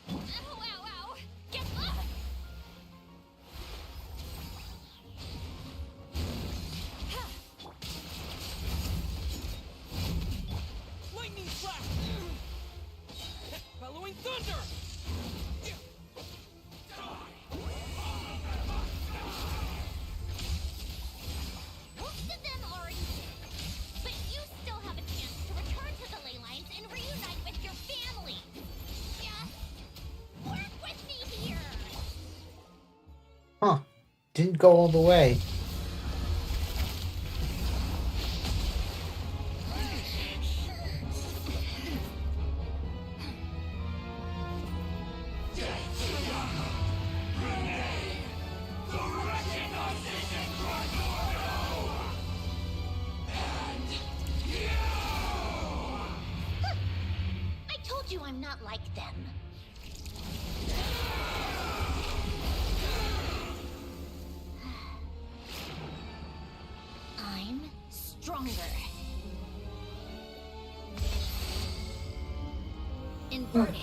Ow, ow, ow! Get up! Lightning flash! Bellowing thunder! Most of them already did. But you still have a chance to return to the ley lines and reunite with your family. Just work with me here. Huh. Didn't go all the way. I'm not like them. I'm stronger. Inverted.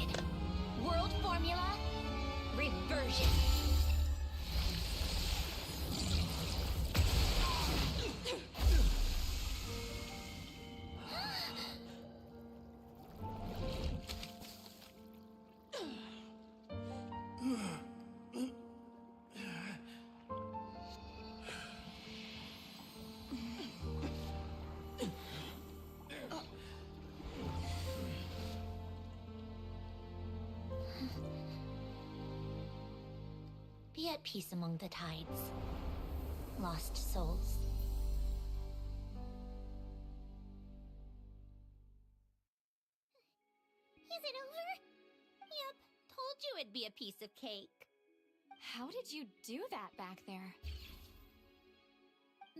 World formula. Reversion. Be at peace among the tides. Lost souls. Is it over? Yep, told you it'd be a piece of cake. How did you do that back there?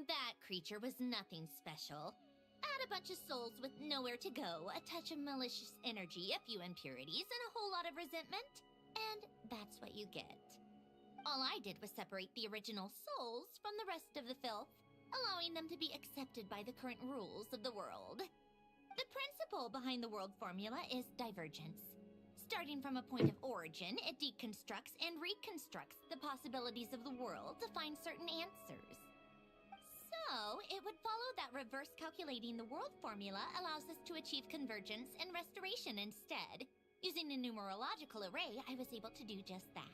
That creature was nothing special. Add a bunch of souls with nowhere to go, a touch of malicious energy, a few impurities, and a whole lot of resentment. And that's what you get. All I did was separate the original souls from the rest of the filth, allowing them to be accepted by the current rules of the world. The principle behind the world formula is divergence. Starting from a point of origin, it deconstructs and reconstructs the possibilities of the world to find certain answers. So, it would follow that reverse calculating the world formula allows us to achieve convergence and restoration instead. Using a numerological array, I was able to do just that.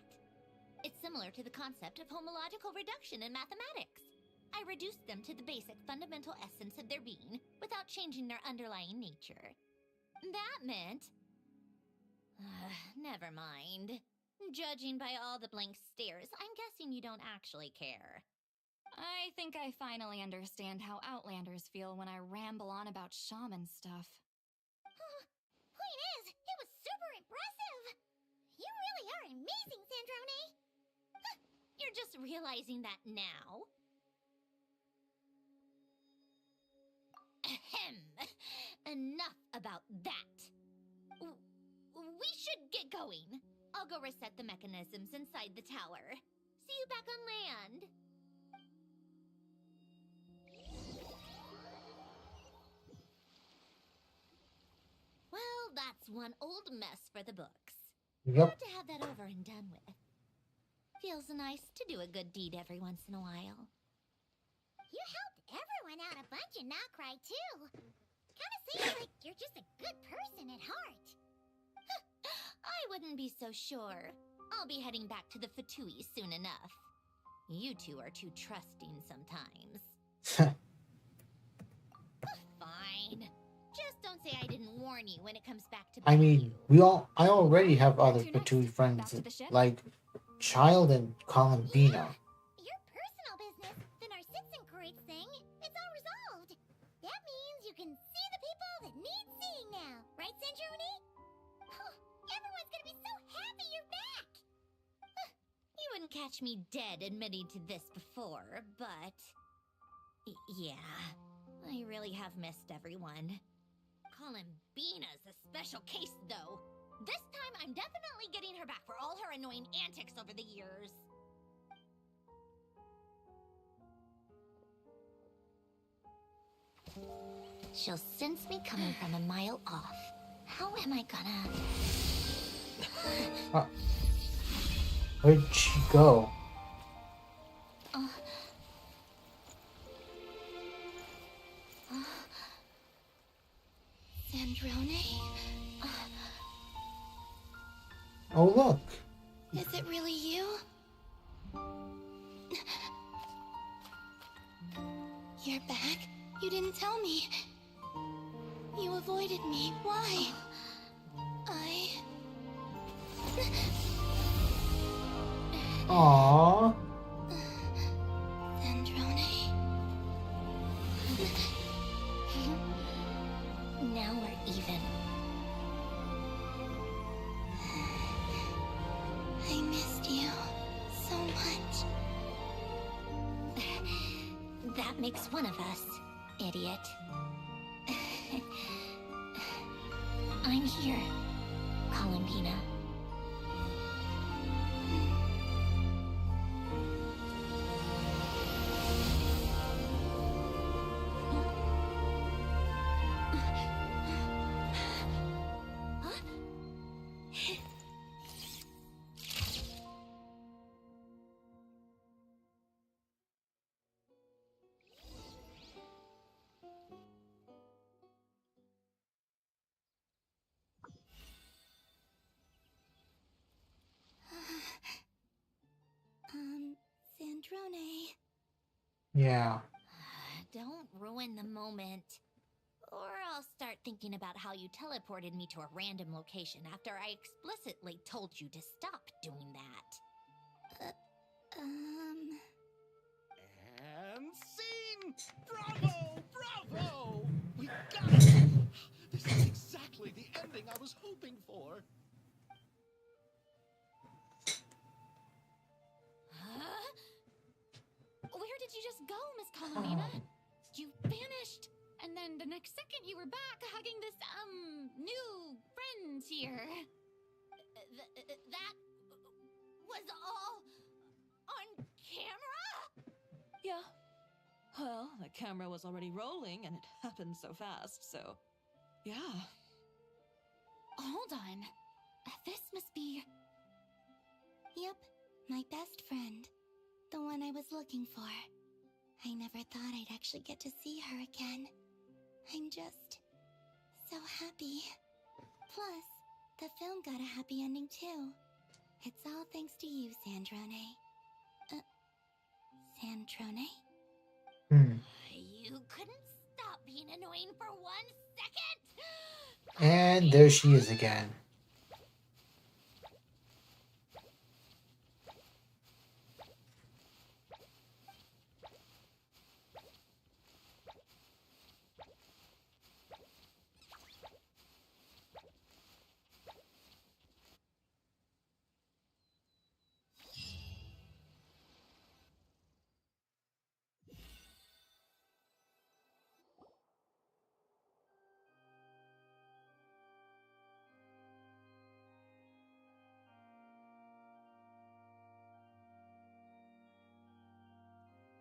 It's similar to the concept of homological reduction in mathematics. I reduced them to the basic fundamental essence of their being without changing their underlying nature. That meant... never mind. Judging by all the blank stares, I'm guessing you don't actually care. I think I finally understand how Outlanders feel when I ramble on about shaman stuff. Point is, it was super impressive! You really are amazing, Sandrone! You're just realizing that now? Ahem! Enough about that! We should get going. I'll go reset the mechanisms inside the tower. See you back on land! Well, that's one old mess for the books. Yep. Glad to have that over and done with. Feels nice to do a good deed every once in a while. You helped everyone out a bunch and not cry too. Kinda seems like you're just a good person at heart. I wouldn't be so sure. I'll be heading back to the Fatui soon enough. You two are too trusting sometimes. Fine. Just don't say I didn't warn you when it comes back to I mean, you. I already have other Where to next? Patui Back friends to the ship? like Child and Columbina. Your personal business, the Narcitsan thing, it's all resolved. That means you can see the people that need seeing now, right, Sanjoni? Everyone's gonna be so happy you're back! You wouldn't catch me dead admitting to this before, but... yeah, I really have missed everyone. Columbina's a special case, though. This time, I'm definitely getting her back for all her annoying antics over the years. She'll sense me coming from a mile off. How am I gonna... Where'd she go? Sandrone? Oh, look. Is it really you? You're back? You didn't tell me. You avoided me. Why? Aww. Sandrone? Now we're even. I missed you so much. That makes one of us, idiot. I'm here. Columbina. Sandrone. Yeah. Don't ruin the moment. Or I'll start thinking about how you teleported me to a random location after I explicitly told you to stop doing that. And scene! Bravo! Bravo! We got it! This is exactly the ending I was hoping for. Huh? Where did you just go, Miss Colomina? You vanished, and then the next second you were back hugging this, new friend here. That was all on camera? Yeah. Well, the camera was already rolling and it happened so fast, so. Yeah. Hold on. This must be. Yep, my best friend. The one I was looking for. I never thought I'd actually get to see her again. I'm just so happy. Plus, the film got a happy ending too. It's all thanks to you, Sandrone. Sandrone? Hmm. You couldn't stop being annoying for 1 second? And there she is again.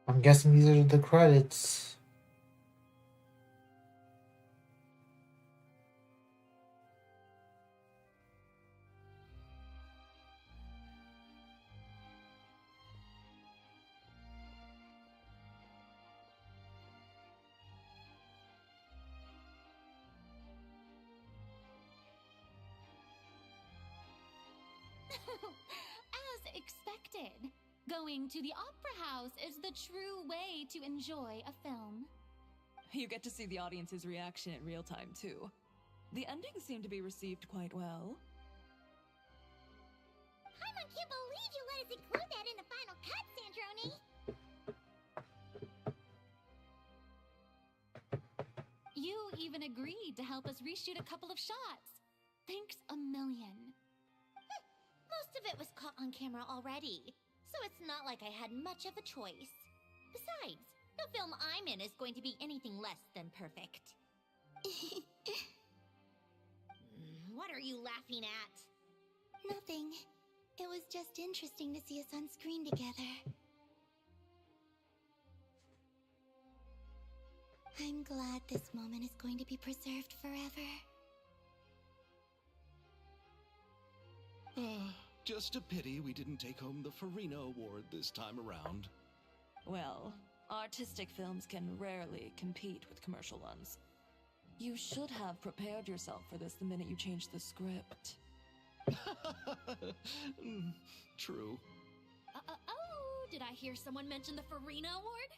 I'm guessing these are the credits. As expected, going to the opera house is the true way to enjoy a film. You get to see the audience's reaction in real time, too. The ending seemed to be received quite well. I can't believe you let us include that in the final cut, Sandrone! You even agreed to help us reshoot a couple of shots. Thanks a million. Most of it was caught on camera already, so it's not like I had much of a choice. Besides, the film I'm in is going to be anything less than perfect. What are you laughing at? Nothing. It was just interesting to see us on screen together. I'm glad this moment is going to be preserved forever. Just a pity we didn't take home the Farina Award this time around. Well, artistic films can rarely compete with commercial ones. You should have prepared yourself for this the minute you changed the script. True. Oh, did I hear someone mention the Farina Award?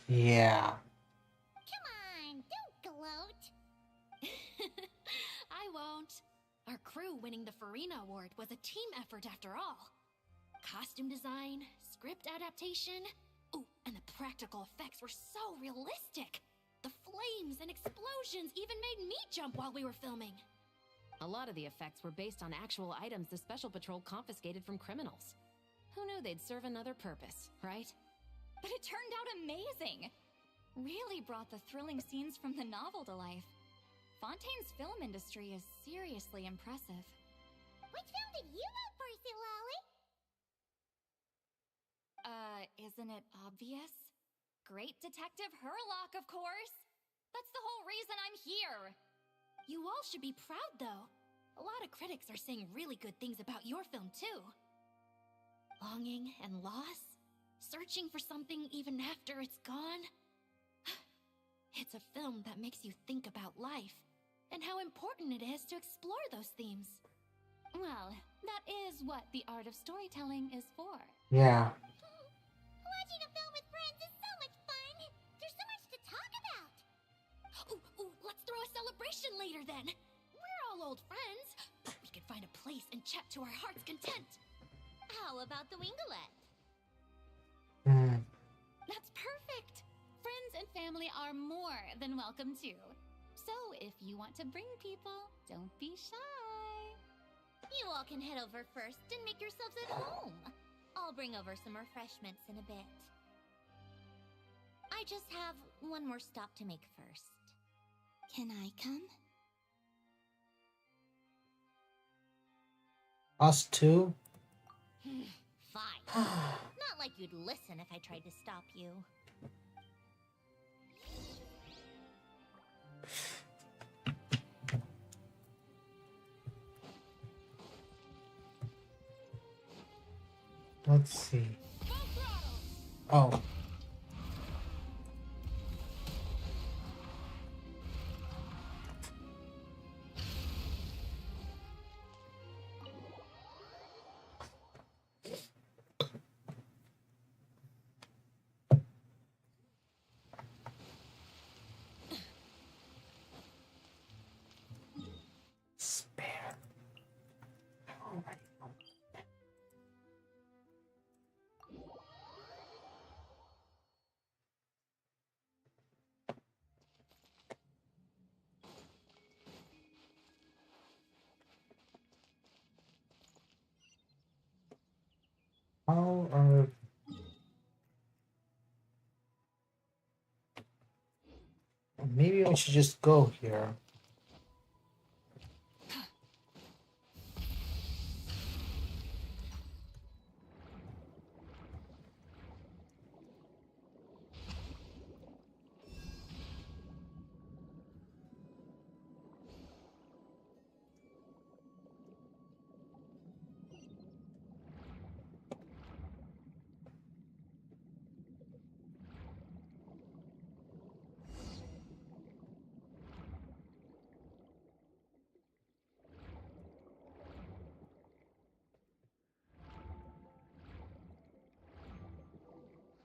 Yeah. Come on, don't gloat. I won't. Our crew winning the Farina Award was a team effort after all. Costume design, script adaptation. Ooh, and the practical effects were so realistic. The flames and explosions even made me jump while we were filming. A lot of the effects were based on actual items the Special Patrol confiscated from criminals. Who knew they'd serve another purpose, right? But it turned out amazing. Really brought the thrilling scenes from the novel to life. Fontaine's film industry is seriously impressive. Which film did you vote for, Silali? Isn't it obvious? Great Detective Herlock, of course! That's the whole reason I'm here! You all should be proud, though. A lot of critics are saying really good things about your film, too. Longing and loss? Searching for something even after it's gone? It's a film that makes you think about life, and how important it is to explore those themes. Well, that is what the art of storytelling is for. Yeah. Watching a film with friends is so much fun! There's so much to talk about! Ooh, let's throw a celebration later then! We're all old friends, but we could find a place and chat to our heart's content. How about the Winglet? That's perfect! Friends and family are more than welcome too. So if you want to bring people, don't be shy. You all can head over first and make yourselves at home. I'll bring over some refreshments in a bit. I just have one more stop to make first. Can I come? Us too? Fine. Not like you'd listen if I tried to stop you. Let's see. Oh. Spare. How are... Maybe I should just go here.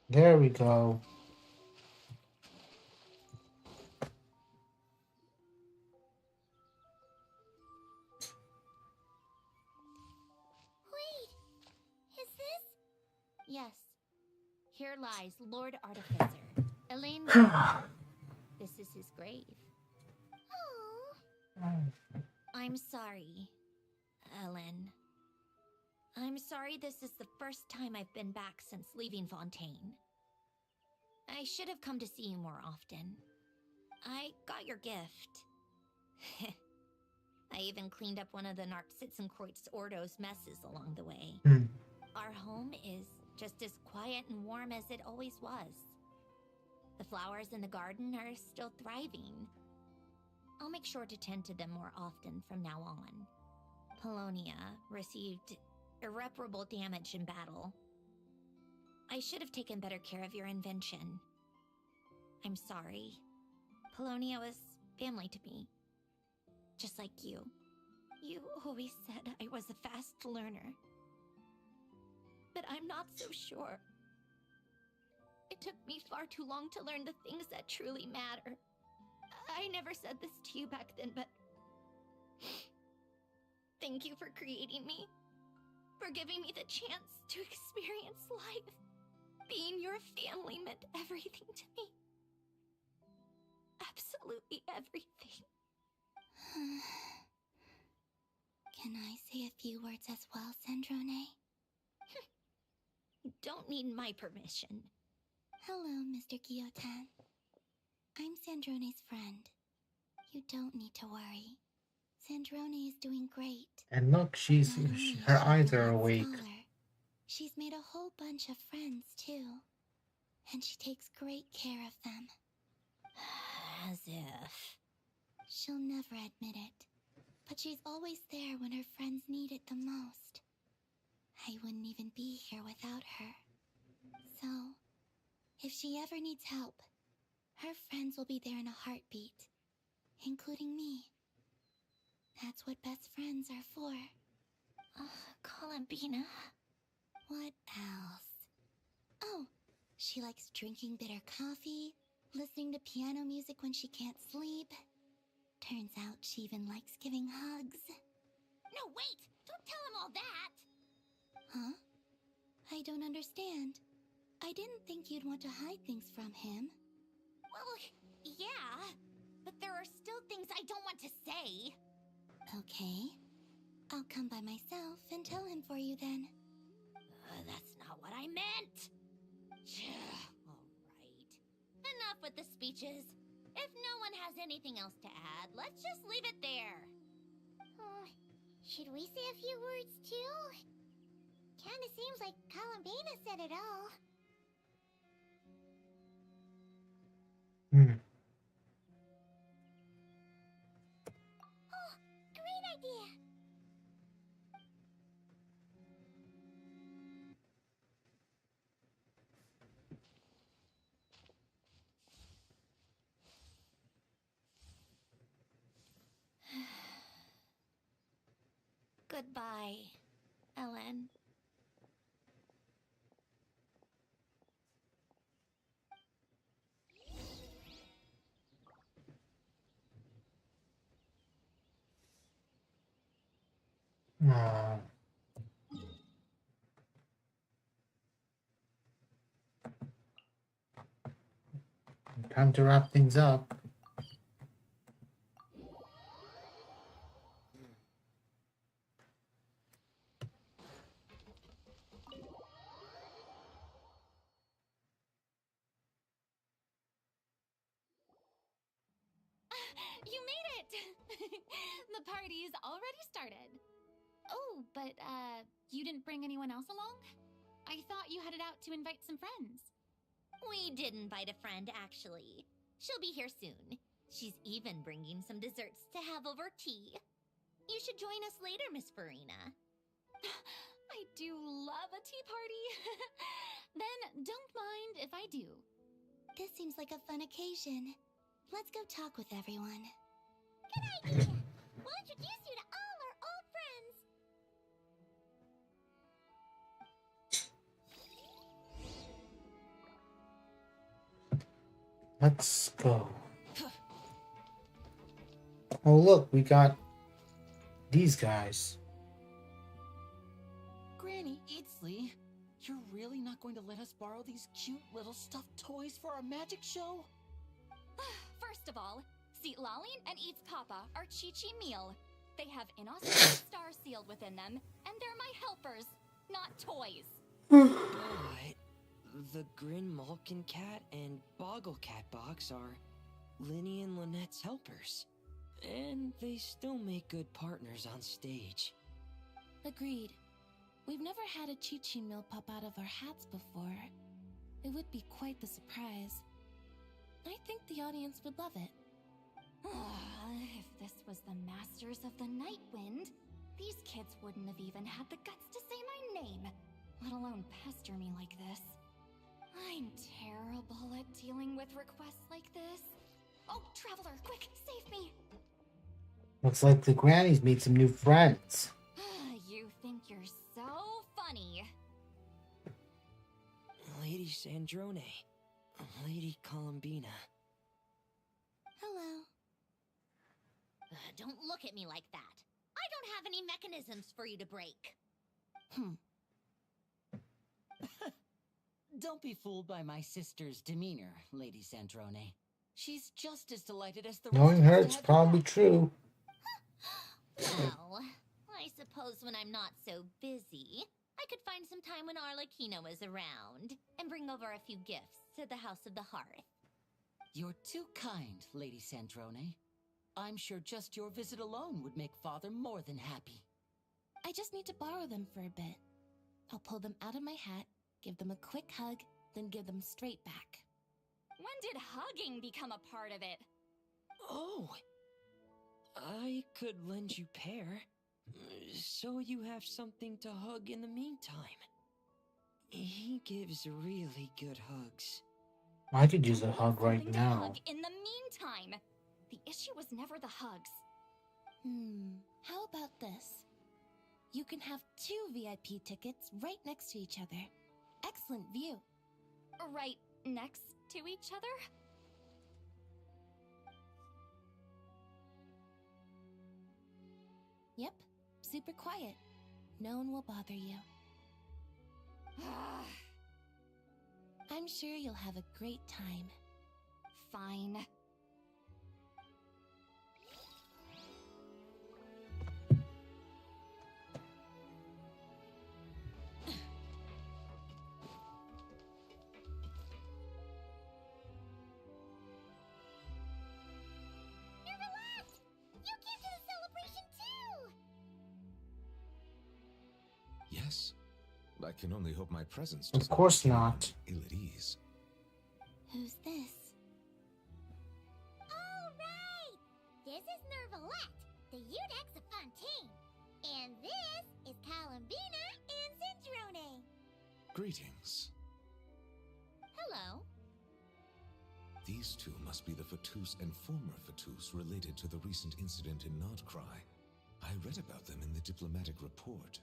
There we go. Wait, is this? Yes. Here lies Lord Artificer, Elaine. This is his grave. Oh. I'm sorry, Ellen. I'm sorry this is the first time I've been back since leaving Fontaine. I should have come to see you more often. I got your gift. I even cleaned up one of the Nartsitzenkreuz Ordo's messes along the way. Our home is just as quiet and warm as it always was. The flowers in the garden are still thriving. I'll make sure to tend to them more often from now on. Polonia received irreparable damage in battle. I should have taken better care of your invention. I'm sorry. Polonia was family to me. Just like you. You always said I was a fast learner. But I'm not so sure. It took me far too long to learn the things that truly matter. I never said this to you back then, but... Thank you for creating me. For giving me the chance to experience life. Being your family meant everything to me. Absolutely everything. Can I say a few words as well, Sandrone? Don't need my permission. Hello, Mr. Guillotin. I'm Sandrone's friend. You don't need to worry. Sandrone is doing great. And look, Not only is her she a eyes are great awake. scholar, she's made a whole bunch of friends too. And she takes great care of them. As if. She'll never admit it, but she's always there when her friends need it the most. I wouldn't even be here without her. So, if she ever needs help, her friends will be there in a heartbeat, including me. That's what best friends are for. Columbina. What else? Oh, she likes drinking bitter coffee, listening to piano music when she can't sleep. Turns out she even likes giving hugs. No, wait! Don't tell him all that! Huh? I don't understand. I didn't think you'd want to hide things from him. Well, yeah, but there are still things I don't want to say. Okay. I'll come by myself and tell him for you then. That's not what I meant! Alright. Enough with the speeches. If no one has anything else to add, let's just leave it there. Should we say a few words too? Kinda seems like Columbina said it all. Oh, great idea! Goodbye, Ellen. Aww. Time to wrap things up. You made it! The party's already started. Oh, but, you didn't bring anyone else along? I thought you headed out to invite some friends. We did invite a friend, actually. She'll be here soon. She's even bringing some desserts to have over tea. You should join us later, Miss Farina. I do love a tea party. Then don't mind if I do. This seems like a fun occasion. Let's go talk with everyone. Good idea! We'll introduce you to all our old friends. Let's go. Oh, look, we got these guys. Granny Eatsley, you're really not going to let us borrow these cute little stuffed toys for our magic show? First of all, Seat Lalin and Eats Papa are Chi-Chi meal. They have inauspicious stars sealed within them, and they're my helpers, not toys. But the Grin Malkin Cat and Boggle Cat box are Linny and Lynette's helpers. And they still make good partners on stage. Agreed. We've never had a Chi-Chi meal pop out of our hats before. It would be quite the surprise. I think the audience would love it. If this was the Masters of the Night Wind, these kids wouldn't have even had the guts to say my name, let alone pester me like this. I'm terrible at dealing with requests like this. Oh, Traveler, quick, save me! Looks like the granny's made some new friends. You think you're so funny. Lady Sandrone. Lady Columbina. Hello. Don't look at me like that. I don't have any mechanisms for you to break. Don't be fooled by my sister's demeanor, Lady Sandrone. She's just as delighted as the Knowing rest her, of us it's to have you probably back. true. Well, I suppose when I'm not so busy, I could find some time when Arlecchino is around and bring over a few gifts to the House of the Hearth. You're too kind, Lady Sandrone. I'm sure just your visit alone would make Father more than happy. I just need to borrow them for a bit. I'll pull them out of my hat, give them a quick hug, then give them straight back. When did hugging become a part of it? Oh, I could lend you pair, so you have something to hug in the meantime. He gives really good hugs. I could use a I want hug right something to now. hug in the meantime. The issue was never the hugs. How about this? You can have 2 VIP tickets right next to each other. Excellent view. Right next to each other? Yep, super quiet. No one will bother you. I'm sure you'll have a great time. Fine. Yes. I can only hope my presence Of doesn't course put you not. ill at ease. Who's this? All right! This is Nervalette, the Udex of Fontaine. And this is Columbina and Zindrone. Greetings. Hello. These two must be the Fatus and former Fatus related to the recent incident in Nodcry. I read about them in the diplomatic report.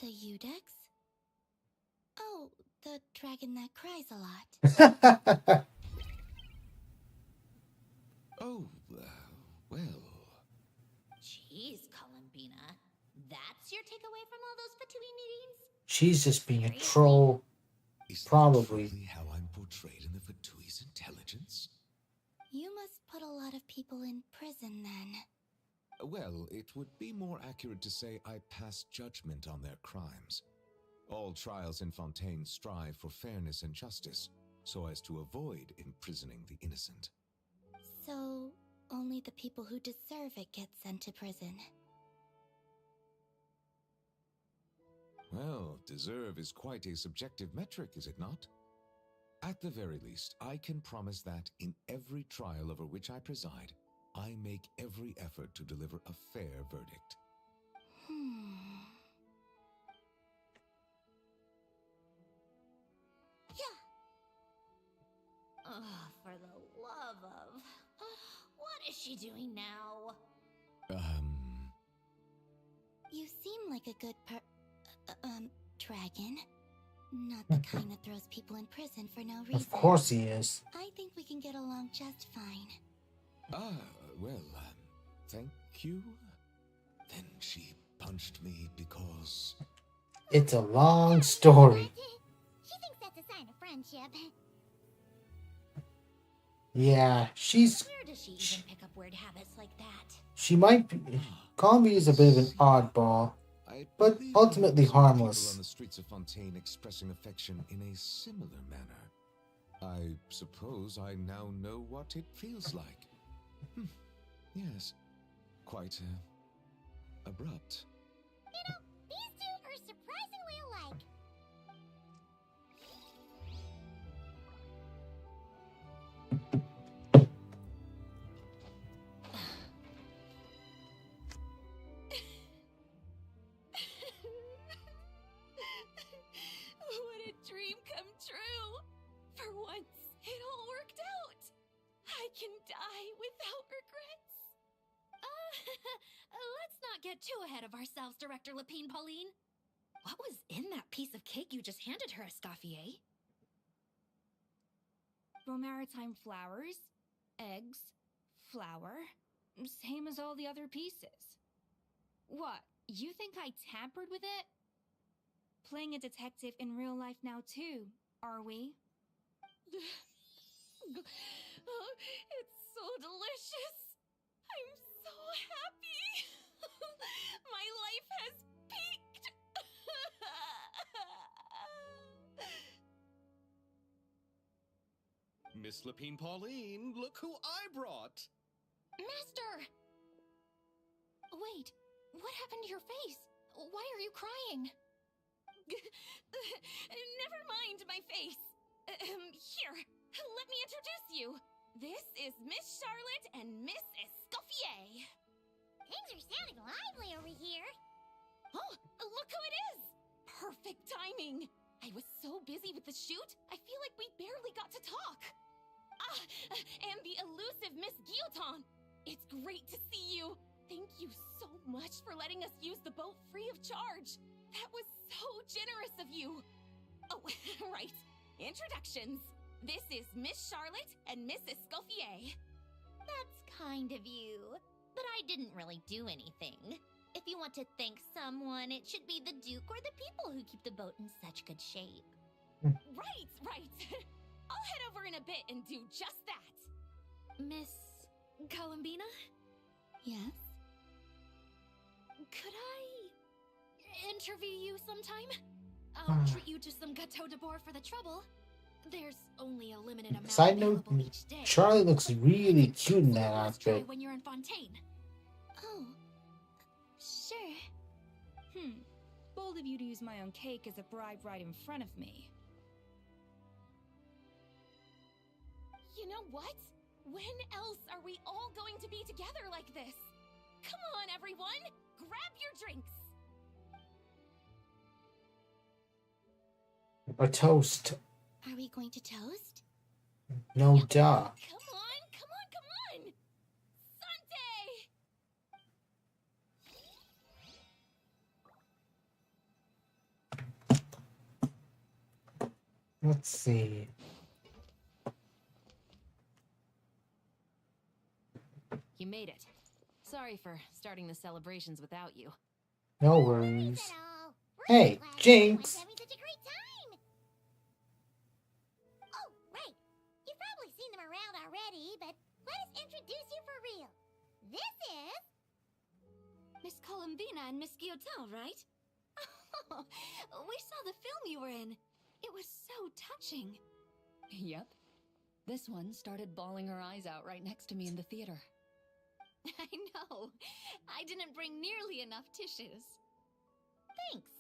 The Udex? Oh, the dragon that cries a lot. Oh, well. Jeez, Columbina. That's your takeaway from all those Fatui meetings? She's just being a troll. Is Probably. that truly how I'm portrayed in the Fatui's intelligence? You must put a lot of people in prison then. Well, it would be more accurate to say I pass judgment on their crimes. All trials in Fontaine strive for fairness and justice, so as to avoid imprisoning the innocent. So, only the people who deserve it get sent to prison. Well, deserve is quite a subjective metric, is it not? At the very least, I can promise that in every trial over which I preside, I make every effort to deliver a fair verdict. Yeah. Oh, for the love of... What is she doing now? You seem like a good dragon. Not the kind that throws people in prison for no reason. Of course he is. I think we can get along just fine. Well, thank you. Then she punched me because... It's a long story. She thinks that's a sign of friendship. Yeah, Where does she even pick up weird habits like that? she might be... Combi is a bit of an oddball, but ultimately People on harmless. the streets of Fontaine expressing affection in a similar manner. I suppose I now know what it feels like. Yes, quite abrupt. You know, these two are surprisingly alike. What a dream come true! For once, it all worked out! I can die without regrets! Let's not get too ahead of ourselves, Director Lapine Pauline. What was in that piece of cake you just handed her, Escoffier? Bromaritime flowers, eggs, flour, same as all the other pieces. What, you think I tampered with it? Playing a detective in real life now too, are we? Oh, it's so delicious! I'm so happy! My life has peaked! Miss Lapine Pauline, look who I brought! Master! Wait, what happened to your face? Why are you crying? Never mind my face. Here, let me introduce you. This is Miss Charlotte and Miss Escoffier. Things are sounding lively over here. Oh, look who it is! Perfect timing. I was so busy with the shoot, I feel like we barely got to talk. Ah, and the elusive Miss Guillotin. It's great to see you. Thank you so much for letting us use the boat free of charge. That was so generous of you. Oh, right. Introductions. This is Miss Charlotte and Miss Escoffier. That's kind of you. But I didn't really do anything. If you want to thank someone, it should be the Duke or the people who keep the boat in such good shape. Right. I'll head over in a bit and do just that. Miss Columbina? Yes? Could I interview you sometime? I'll treat you to some gâteau de bord for the trouble. There's only a limited amount Side note, available each day. Charlie looks really cute in that Let's try outfit. when you're in Fontaine. Oh, sure. Bold of you to use my own cake as a bribe right in front of me. You know what? When else are we all going to be together like this? Come on, everyone! Grab your drinks! A toast. Are we going to toast? No duh. Come on! Sante! Let's see. You made it. Sorry for starting the celebrations without you. No worries. At all. We're Hey, so glad Jinx! everyone's having such a great time. Oh, right. You've probably seen them around already, but let us introduce you for real. This is Miss Columbina and Miss Guillotin, right? We saw the film you were in. It was so touching. Yep. This one started bawling her eyes out right next to me in the theater. I know. I didn't bring nearly enough tissues. Thanks.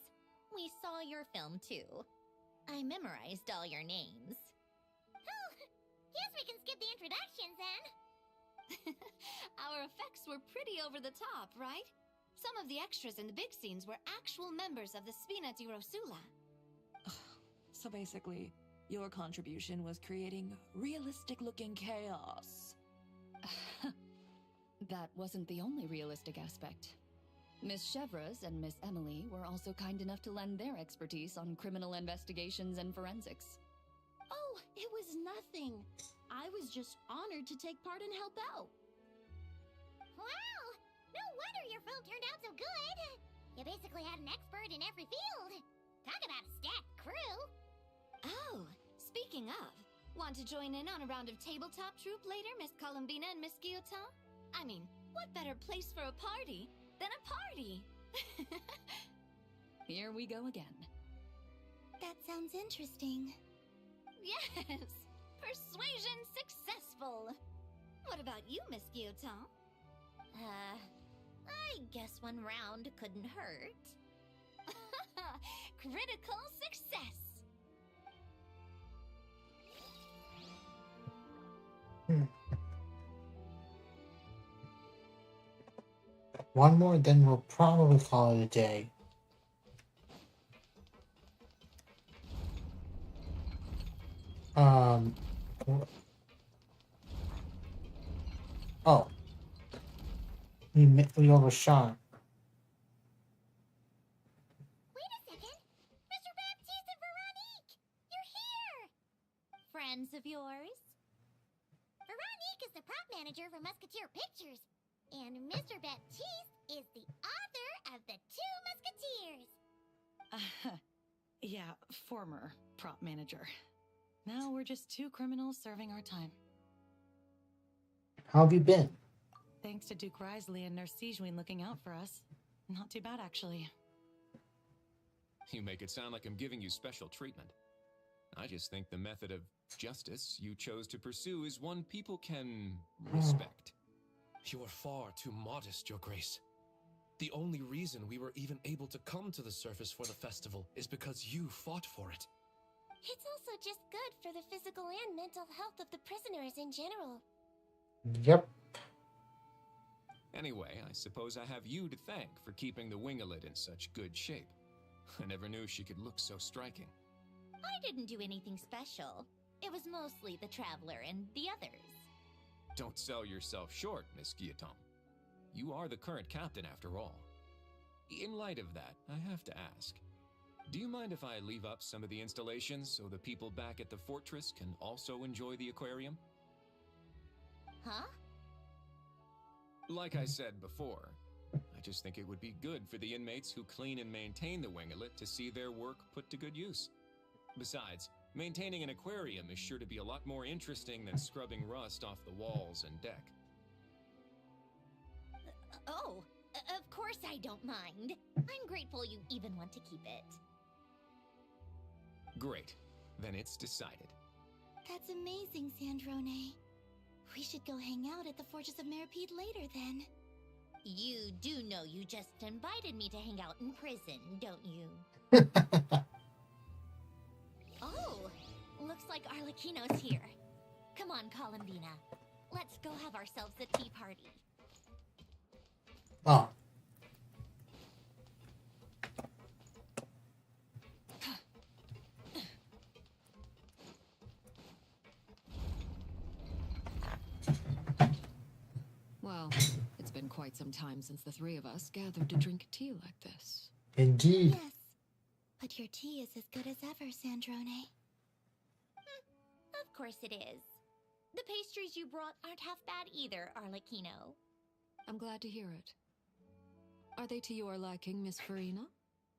We saw your film too. I memorized all your names. Oh, guess we can skip the introductions then. Our effects were pretty over the top, right? Some of the extras in the big scenes were actual members of the Spina di Rosula. So basically, your contribution was creating realistic-looking chaos. That wasn't the only realistic aspect. Miss Chevreuse and Miss Emily were also kind enough to lend their expertise on criminal investigations and forensics. Oh, it was nothing. I was just honored to take part and help out. Wow! No wonder your film turned out so good. You basically had an expert in every field. Talk about a stacked crew. Oh, speaking of, want to join in on a round of tabletop troupe later, Miss Columbina and Miss Guillotin? I mean, what better place for a party than a party? Here we go again. That sounds interesting. Yes! Persuasion successful! What about you, Miss Guillotin? I guess one round couldn't hurt. Critical success! One more, then we'll probably call it a day. Oh. We overshot. Wait a second. Mr. Baptiste and Veronique! You're here! Friends of yours? Veronique is the prop manager for Musketeer Pictures. And Mr. Baptiste is the author of The Two Musketeers. Yeah, former prop manager. Now we're just two criminals serving our time. How have you been? Thanks to Duke Risley and Nurse Sijuin looking out for us. Not too bad, actually. You make it sound like I'm giving you special treatment. I just think the method of justice you chose to pursue is one people can respect. You are far too modest, Your Grace. The only reason we were even able to come to the surface for the festival is because you fought for it. It's also just good for the physical and mental health of the prisoners in general. Yep. Anyway, I suppose I have you to thank for keeping the winglet in such good shape. I never knew she could look so striking. I didn't do anything special. It was mostly the Traveler and the others. Don't sell yourself short, Miss Guillotin. You are the current captain after all. In light of that, I have to ask, do you mind if I leave up some of the installations so the people back at the fortress can also enjoy the aquarium? Huh? Like I said before, I just think it would be good for the inmates who clean and maintain the winglet to see their work put to good use. Besides, maintaining an aquarium is sure to be a lot more interesting than scrubbing rust off the walls and deck. Oh, of course I don't mind. I'm grateful you even want to keep it. Great. Then it's decided. That's amazing, Sandrone. We should go hang out at the Fortress of Meripede later, then. You do know you just invited me to hang out in prison, don't you? Oh, looks like Arlecchino's here. Come on, Columbina. Let's go have ourselves a tea party. Oh. Well, it's been quite some time since the three of us gathered to drink tea like this. Indeed. Yes, but your tea is as good as ever, Sandrone. Of course it is. The pastries you brought aren't half bad either, Arlecchino. I'm glad to hear it. Are they to your liking, Miss Farina?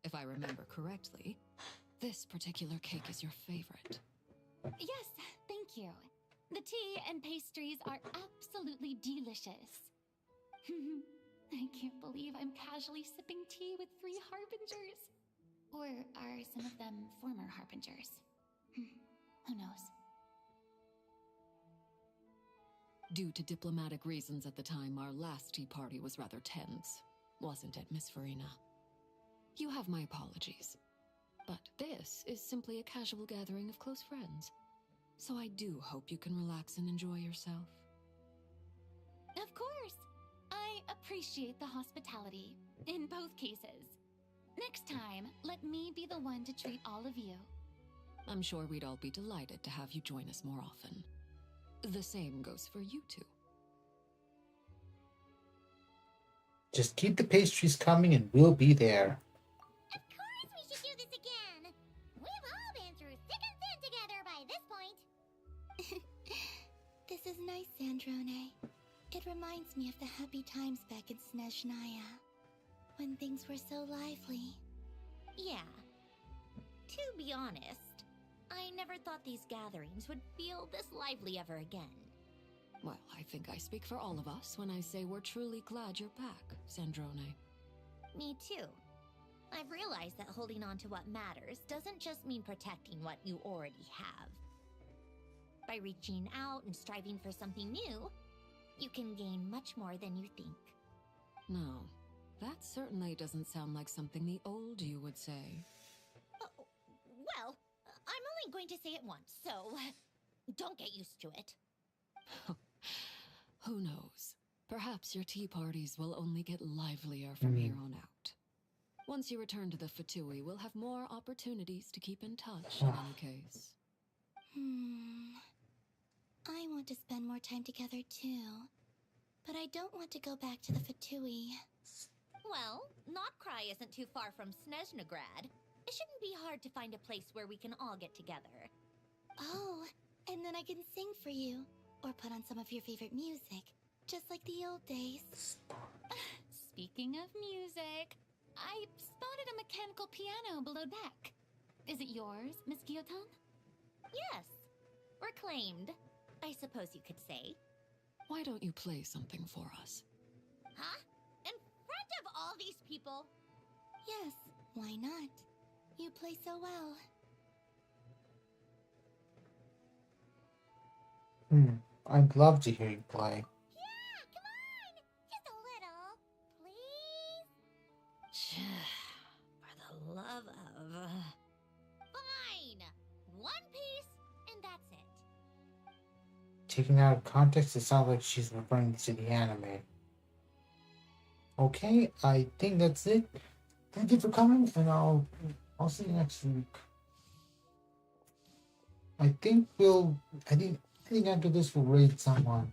If I remember correctly, this particular cake is your favorite. Yes, thank you. The tea and pastries are absolutely delicious. I can't believe I'm casually sipping tea with 3 harbingers. Or are some of them former harbingers? Who knows? Due to diplomatic reasons at the time, our last tea party was rather tense. Wasn't it, Miss Farina? You have my apologies. But this is simply a casual gathering of close friends. So I do hope you can relax and enjoy yourself. Of course! I appreciate the hospitality, in both cases. Next time, let me be the one to treat all of you. I'm sure we'd all be delighted to have you join us more often. The same goes for you two. Just keep the pastries coming and we'll be there. Of course we should do this again! We've all been through thick and thin together by this point. This is nice, Sandrone. It reminds me of the happy times back in Snezhnaya, when things were so lively. Yeah. To be honest, I never thought these gatherings would feel this lively ever again. Well, I think I speak for all of us when I say we're truly glad you're back, Sandrone. Me too. I've realized that holding on to what matters doesn't just mean protecting what you already have. By reaching out and striving for something new, you can gain much more than you think. No, that certainly doesn't sound like something the old you would say. Well, I'm only going to say it once, so don't get used to it. Who knows? Perhaps your tea parties will only get livelier from here on out. Once you return to the Fatui, we'll have more opportunities to keep in touch in any case. I want to spend more time together too. But I don't want to go back to the Fatui. Well, Notcry isn't too far from Snezhnograd. It shouldn't be hard to find a place where we can all get together. Oh, and then I can sing for you. Or put on some of your favorite music. Just like the old days. Speaking of music, I spotted a mechanical piano below deck. Is it yours, Miss Guillotin? Yes. Reclaimed, I suppose you could say. Why don't you play something for us? Huh? In front of all these people? Yes, why not? You play so well. I'd love to hear you play. Yeah, come on! taken out of context, it sounds like she's referring to the anime. Okay, I think that's it. Thank you for coming, and I'll see you next week. I think I think after this we'll raid someone.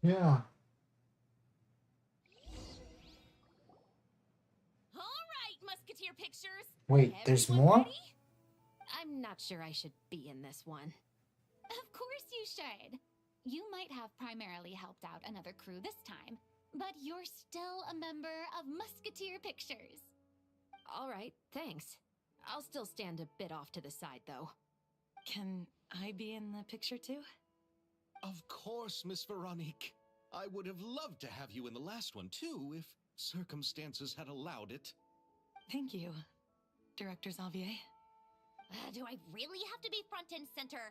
Yeah. All right, Musketeer Pictures. Wait, there's more? I'm not sure I should be in this one. Of course you should. You might have primarily helped out another crew this time, but you're still a member of Musketeer Pictures. All right, thanks. I'll still stand a bit off to the side, though. Can I be in the picture too? Of course, Miss Veronique. I would have loved to have you in the last one too, if circumstances had allowed it. Thank you, Director Xavier. Do I really have to be front and center?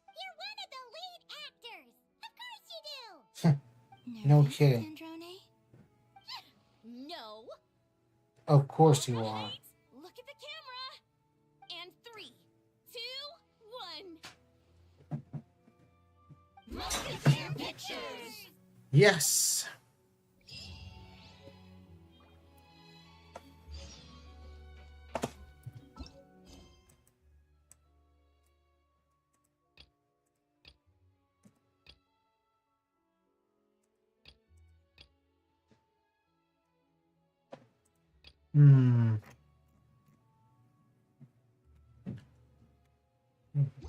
You're one of the lead actors! Of course you do! No kidding. No. Of course you are. Look at the camera! And 3, 2, 1. Musketeer Pictures! Yes! Hmm.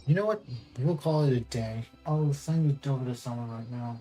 You know what? We'll call it a day. I'll send it over to someone right now.